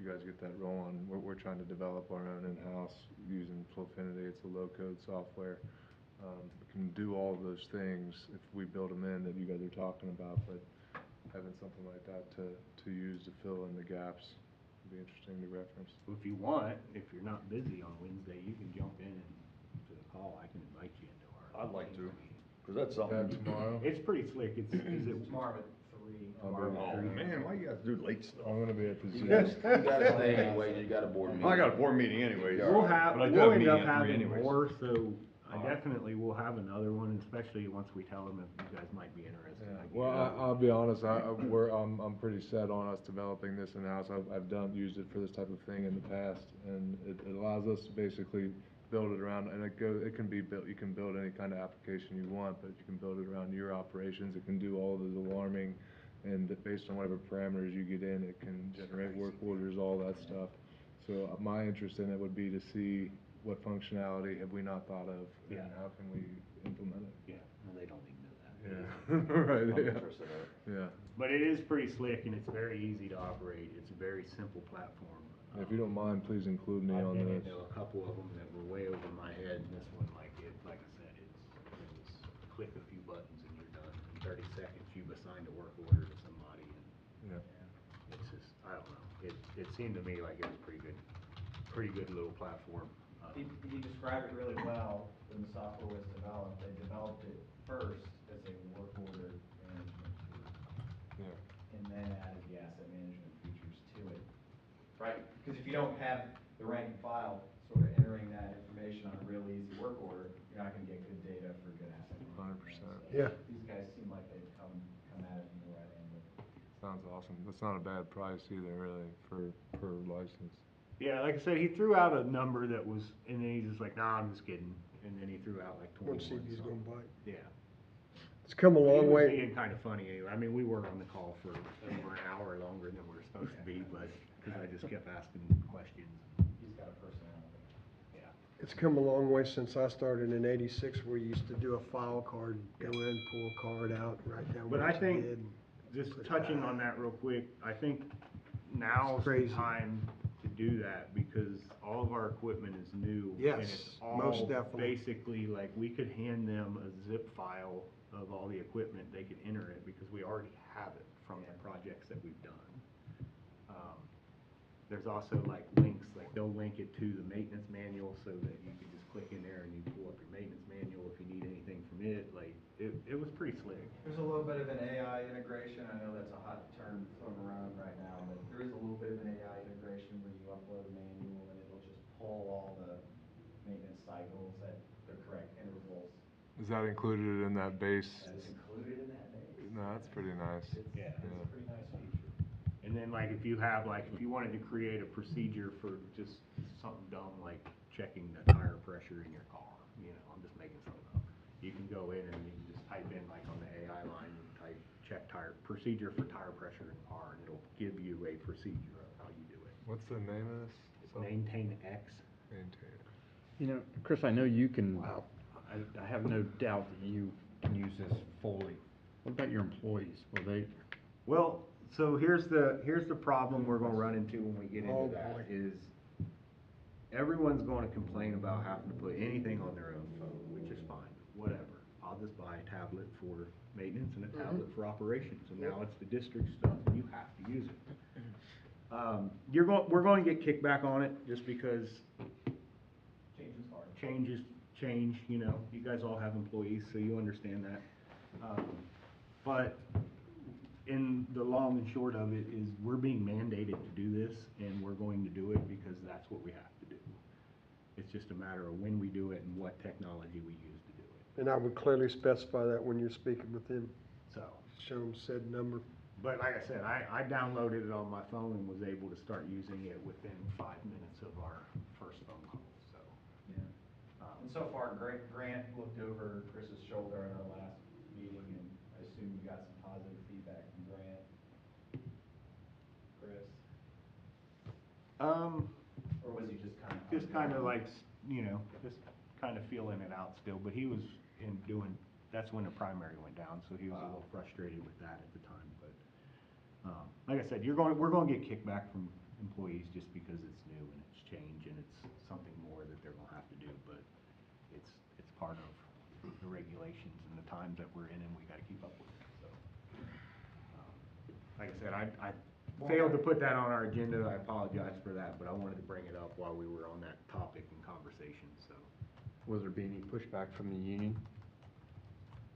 you guys get that rolling. We're trying to develop our own in-house using Flowfinity. It's a low-code software. We can do all of those things if we build them in that you guys are talking about, but having something like that to use to fill in the gaps would be interesting to reference. If you want, if you're not busy on Wednesday, you can jump in and to the call. I can invite you into our. I'd like to, meeting. cause that's That something. tomorrow? It's pretty slick. Is it? Tomorrow at 3. I'll Oh, be at man, why you guys do late stuff? I'm gonna be at the You zoo. guys- You gotta stay anyway, you got a board meeting. I got a board meeting anyways. We'll but I do we'll have a end up meeting at 3 having anyways. more, so I All right. definitely will have another one, especially once we tell them if you guys might be interested. Yeah, Like, well, I'll be honest, I'm pretty set on us developing this in-house. I've used it for this type of thing in the past, and it allows us to basically build it around, and it can be built, you can build any kind of application you want, but you can build it around your operations. It can do all of the alarming, and based on whatever parameters you get in, it can generate work orders, all that stuff. So my interest in it would be to see what functionality have we not thought of, and Yeah. how can we implement it? Yeah, no, they don't even know that. Yeah, right, I'm yeah. interested in it. Yeah. But it is pretty slick and it's very easy to operate. It's a very simple platform. If you don't mind, please include me I've on been this. into a couple of them that were way over my head, and this one, like I said, it's click a few buttons and you're done. In 30 seconds, you've assigned a work order to somebody, and Yeah. it's just, I don't know. It seemed to me like it was pretty good little platform. He described it really well when the software was developed. They developed it first as a work order management tool, Yeah. and then added the asset management features to it. Right, because if you don't have the rank and file sort of entering that information on a real easy work order, you're not gonna get good data for good asset management. 100%. So Yeah. These guys seem like they've come at it from the right angle. Sounds awesome. That's not a bad price either, really, per license. Yeah, like I said, he threw out a number that was, and then he's just like, nah, I'm just kidding. And then he threw out like 21. Let's see if he's gonna bite. Yeah. It's come a He long was way. being kind of funny anyway. I mean, we were on the call for over an hour longer than we were supposed to be, but, because I just kept asking questions. He's got a personality. Yeah. It's come a long way since I started in '86, where you used to do a file card, go in, pull a card out, write down But what I you think, did. just touching on that real quick, I think now's the crazy. time to do that, because all of our equipment is new. And Yes, it's most all definitely. basically, like, we could hand them a zip file of all the equipment, they could enter it, because we already have it from the projects that we've done. There's also like links, like they'll link it to the maintenance manual, so that you can just click in there and you pull up your maintenance manual if you need anything from it. Like, it was pretty slick. There's a little bit of an AI integration. I know that's a hot term thrown around right now, but there is a little bit of an AI integration where you upload a manual and it'll just pull all the maintenance cycles at the correct intervals. Is that included in that base? That is included in that base. No, that's pretty nice. It's Yeah. a pretty nice feature. And then like if you have, like, if you wanted to create a procedure for just something dumb like checking the tire pressure in your car, you know, I'm just making something up. You can go in and you can just type in, like on the AI line, you can type check tire, procedure for tire pressure in car, and it'll give you a procedure of how you do it. What's the name of this? It's Maintain X. Maintain. You know, Chris, I know you can, I have no doubt that you can use this fully. What about your employees? Will they, Well, so here's the problem we're gonna run into when we get Oh, into that, boy. is everyone's gonna complain about having to put anything on their own phone, which is fine, whatever. I'll just buy a tablet for maintenance and a tablet for operations, and now it's the district stuff, and you have to use it. We're gonna get kickback on it, just because Change is hard. change, you know, you guys all have employees, so you understand that. But in the long and short of it is, we're being mandated to do this, and we're going to do it because that's what we have to do. It's just a matter of when we do it and what technology we use to do it, And I would clearly specify that when you're speaking with him, so. show him said number. But like I said, I downloaded it on my phone and was able to start using it within 5 minutes of our first phone call, so. Yeah. And so far, Grant looked over Chris's shoulder at our last meeting, and I assume you got some positive feedback from Grant. Chris? Or was he just kind of? Just kind of like, you know, just kind of feeling it out still, but he was that's when the primary went down, so he was a little frustrated with that at the time, but, like I said, we're gonna get kickback from employees just because it's new and it's change and it's something more that they're gonna have to do, but it's part of the regulations and the times that we're in, and we gotta keep up with it, so. Like I said, I failed to put that on our agenda, I apologize for that, but I wanted to bring it up while we were on that topic and conversation, so. will there be any pushback from the union?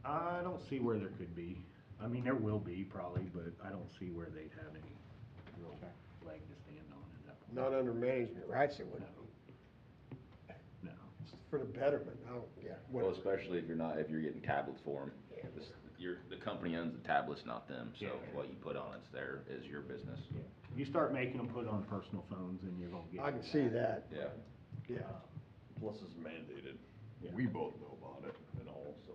I don't see where there could be. I mean, there will be probably, but I don't see where they'd have any real leg to stand on at that point. Not under management rights, it wouldn't No. be. No. It's for the betterment, yeah. Well, whatever. especially if you're getting tablets for them. The company owns the tablets, not them, so Yeah. what you put on it's there is your business. Yeah. You start making them put on personal phones and you're gonna get. I can see that, Yeah. yeah. Plus it's mandated. Yeah. We both know about it and all, so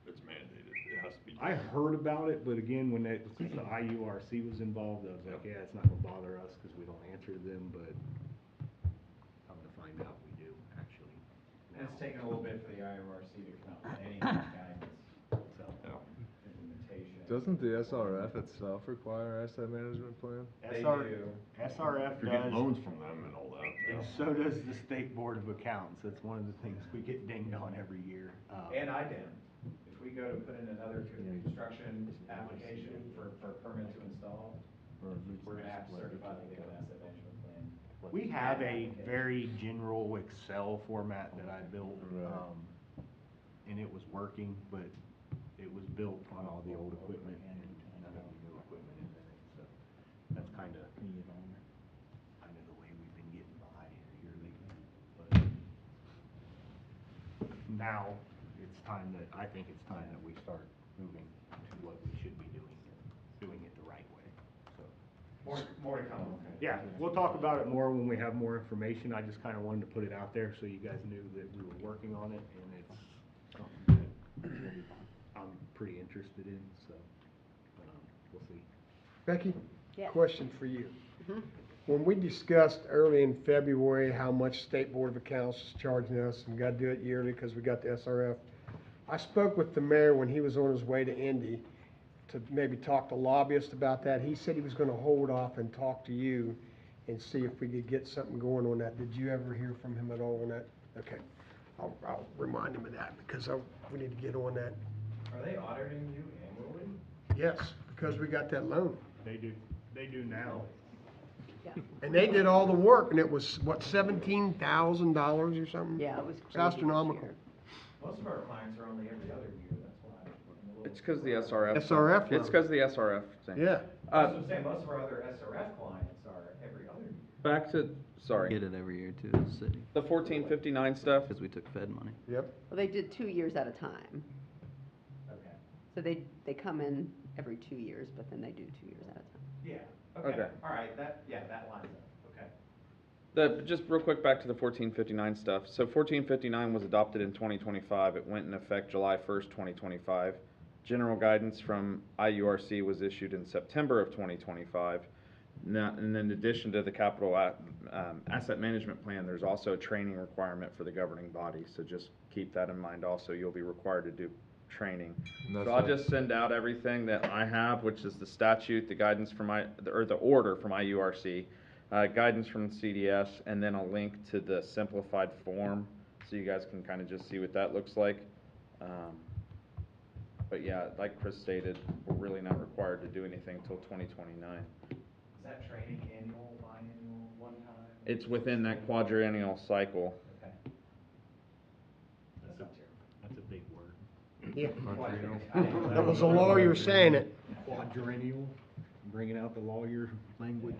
it's mandated. It has to be. I heard about it, but again, when the IURC was involved, I was like, yeah, it's not gonna bother us because we don't answer to them, but come to find out we do, actually. And it's taken a little bit for the IRC to come out with any kind of guidance, So. implementation. Doesn't the SRF itself require asset management plan? They SRF do. SRF You're getting does, loans from them and all that. and so does the State Board of Accounts. That's one of the things we get dinged on every year. And IDEM. If we go to put in another construction application for a permit to install, we're gonna have to certify that they have an asset management plan. We have a very general Excel format that I built, and it was working, but it was built on all the old equipment and none of the new equipment is in it, so that's kind of the way we've been getting by here lately. But now, I think it's time that we start moving to what we should be doing and doing it the right way, so. More to come. Yeah, we'll talk about it more when we have more information. I just kind of wanted to put it out there so you guys knew that we were working on it, and it's something that I'm pretty interested in, so, we'll see. Becky, Yes. question for you. Mhm. When we discussed early in February how much State Board of Accounts is charging us, and we gotta do it yearly because we got the SRF, I spoke with the mayor when he was on his way to Indy to maybe talk to lobbyists about that. He said he was gonna hold off and talk to you and see if we could get something going on that. Did you ever hear from him at all on that? Okay, I'll remind him of that because we need to get on that. Are they auditing you annually? Yes, because we got that loan. They do now. Yeah, And they did all the work, and it was, what, $17,000 or something? yeah, it was It's crazy this astronomical. year. Most of our clients are only every other year, that's why. I'm a little It's because the SRF. SRF It's loan. because the SRF thing. Yeah. That's what I'm saying, most of our other SRF clients are every other year. Back to, sorry, Get it every year too, as a city, the 1459 stuff. because we took Fed money. Yep. Well, they did 2 years at a time. Okay. So they come in every 2 years, but then they do 2 years at a time. Yeah, Okay. All right, that lines up, okay. Just real quick, back to the 1459 stuff. So 1459 was adopted in 2025. It went in effect July 1st, 2025. General guidance from IURC was issued in September of 2025. Now, and in addition to the capital asset management plan, there's also a training requirement for the governing body. So just keep that in mind also. You'll be required to do training. And that's So I'll it. just send out everything that I have, which is the statute, the guidance from the order from IURC, guidance from CDS, and then a link to the simplified form, so you guys can kind of just see what that looks like. But yeah, like Chris stated, we're really not required to do anything till 2029. Is that training annual, biannual, one time? It's within that quadrennial cycle. Okay. That's not terrible. That's a big word. Yeah, that was a lawyer saying it. Quadrennial, bringing out the lawyer language.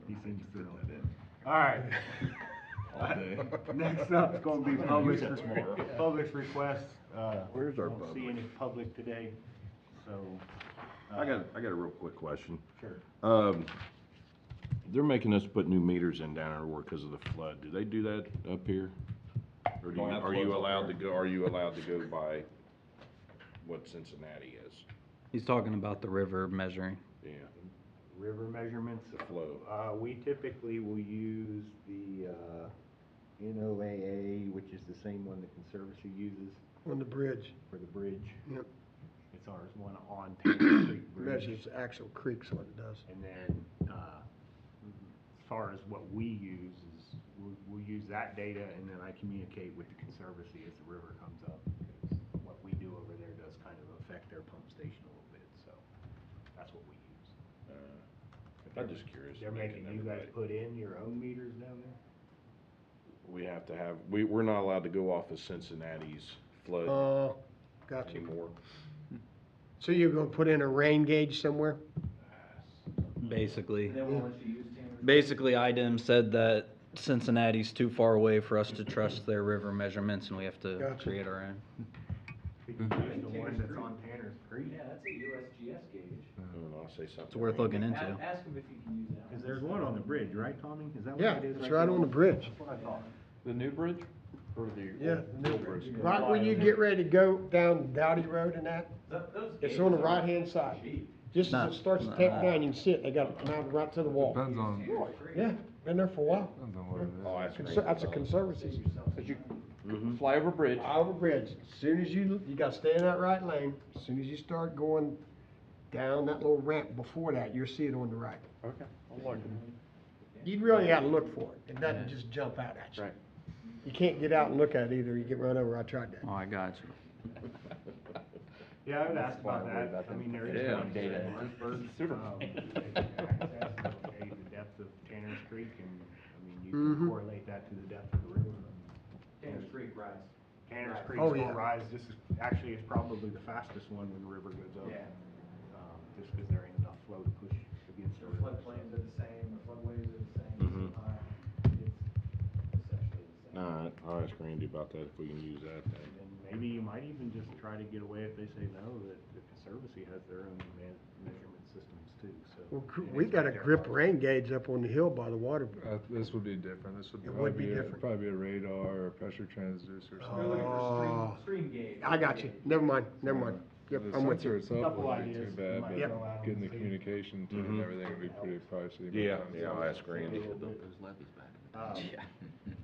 He seems to know that. All right. All day. Next up is gonna be public requests. Where's our Don't see public? any public today, so. I got a real quick question. Sure. They're making us put new meters in down our ward because of the flood. Do they do that up here? Or Don't have are you floods up allowed to there. go, are you allowed to go by what Cincinnati is? He's talking about the river measuring. Yeah, River measurements. the flow. We typically will use the, NOAA, which is the same one the Conservancy uses On the bridge. for the bridge. Yep. It's ours, one on Tanner Creek Bridge. Measures actual creeks, what it does. And then, as far as what we use is, we'll use that data, and then I communicate with the Conservancy as the river comes up. Because what we do over there does kind of affect their pump station a little bit, so that's what we use. I'm just curious. They're making you guys put in your own meters down there? We have to have, we're not allowed to go off of Cincinnati's flood Gotcha. anymore. So you're gonna put in a rain gauge somewhere? Basically. They won't let you use Tanner? Basically, IDEM said that Cincinnati's too far away for us to trust their river measurements, and we have to Gotcha. create our own. We can use the one that's on Tanner's Creek. Yeah, that's a USGS gauge. I'll say something. It's worth looking into. Ask him if he can use that. Because there's one on the bridge, right, Tommy? Is that what Yeah, it is? it's right on the bridge. That's what I thought. The new bridge? Or the Yeah, old bridge? right when you get ready to go down Dowdy Road and that, Those it's gauges on the are right-hand side. cheap. Just No, as it starts to no, take no. down, you can see it, they got it mounted right to the wall. Depends on, Yeah, been there for a while. depends on what it is. Oh, that's great. That's a Conservancy. As you Mhm. fly over bridge. Iowa Bridge, as soon as you gotta stay in that right lane, as soon as you start going down that little ramp before that, you'll see it on the right. Okay, I'll look. You really gotta look for it, it doesn't just jump out at you. Right. You can't get out and look at it either, you get run over, I tried that. Oh, I got you. Yeah, I would ask about that. I mean, there is Yeah. one Data. in Hartford. Super. They can access, okay, the depth of Tanner's Creek, and, I mean, you Mhm. can correlate that to the depth of the river. Tanner's Creek rise. Tanner's Right. Creek's Oh, gonna yeah. rise, this is, actually, it's probably the fastest one when the river goes up. Yeah. Just because there ain't enough flow to push against the The river. floodplains are the same, the floodways are the same, Mhm. it's high. It's essentially the same. All right, I'll ask Randy about that if we can use that then. And maybe you might even just try to get away if they say no, that the Conservancy has their own measurement systems too, so. Well, and we it's got a right there. grip rain gauge up on the hill by the water. This would be different, this would It would probably be be, different. probably a radar or a pressure transducer or We're something. looking for Oh. stream gauge. I got you, never mind. Yep, The I'm with sensor you. itself Couple wouldn't be too ideas bad, might but Yep. go out getting and the see. communication to it and Mhm. everything would be pretty pricey. but, Yeah, yeah, I'll ask Randy.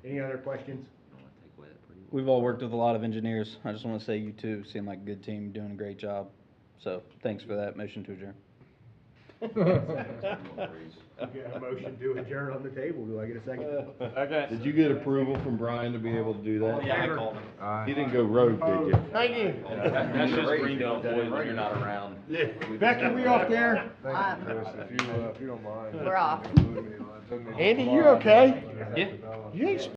Any other questions? We've all worked with a lot of engineers. I just want to say you two seem like a good team, doing a great job. So, thanks for that. Motion to adjourn. We got a motion to adjourn on the table, do I get a second? Okay. Did you get approval from Brian to be able to do that? Yeah, I called him. He didn't go rogue, did you? Thank you. That's just Greenville boy when you're not around. Becky, we off there? Thank you, Chris, if you don't mind. We're off. include me, it doesn't need to Andy, be you tomorrow, okay? but I have Yeah. to balance You ain't it out.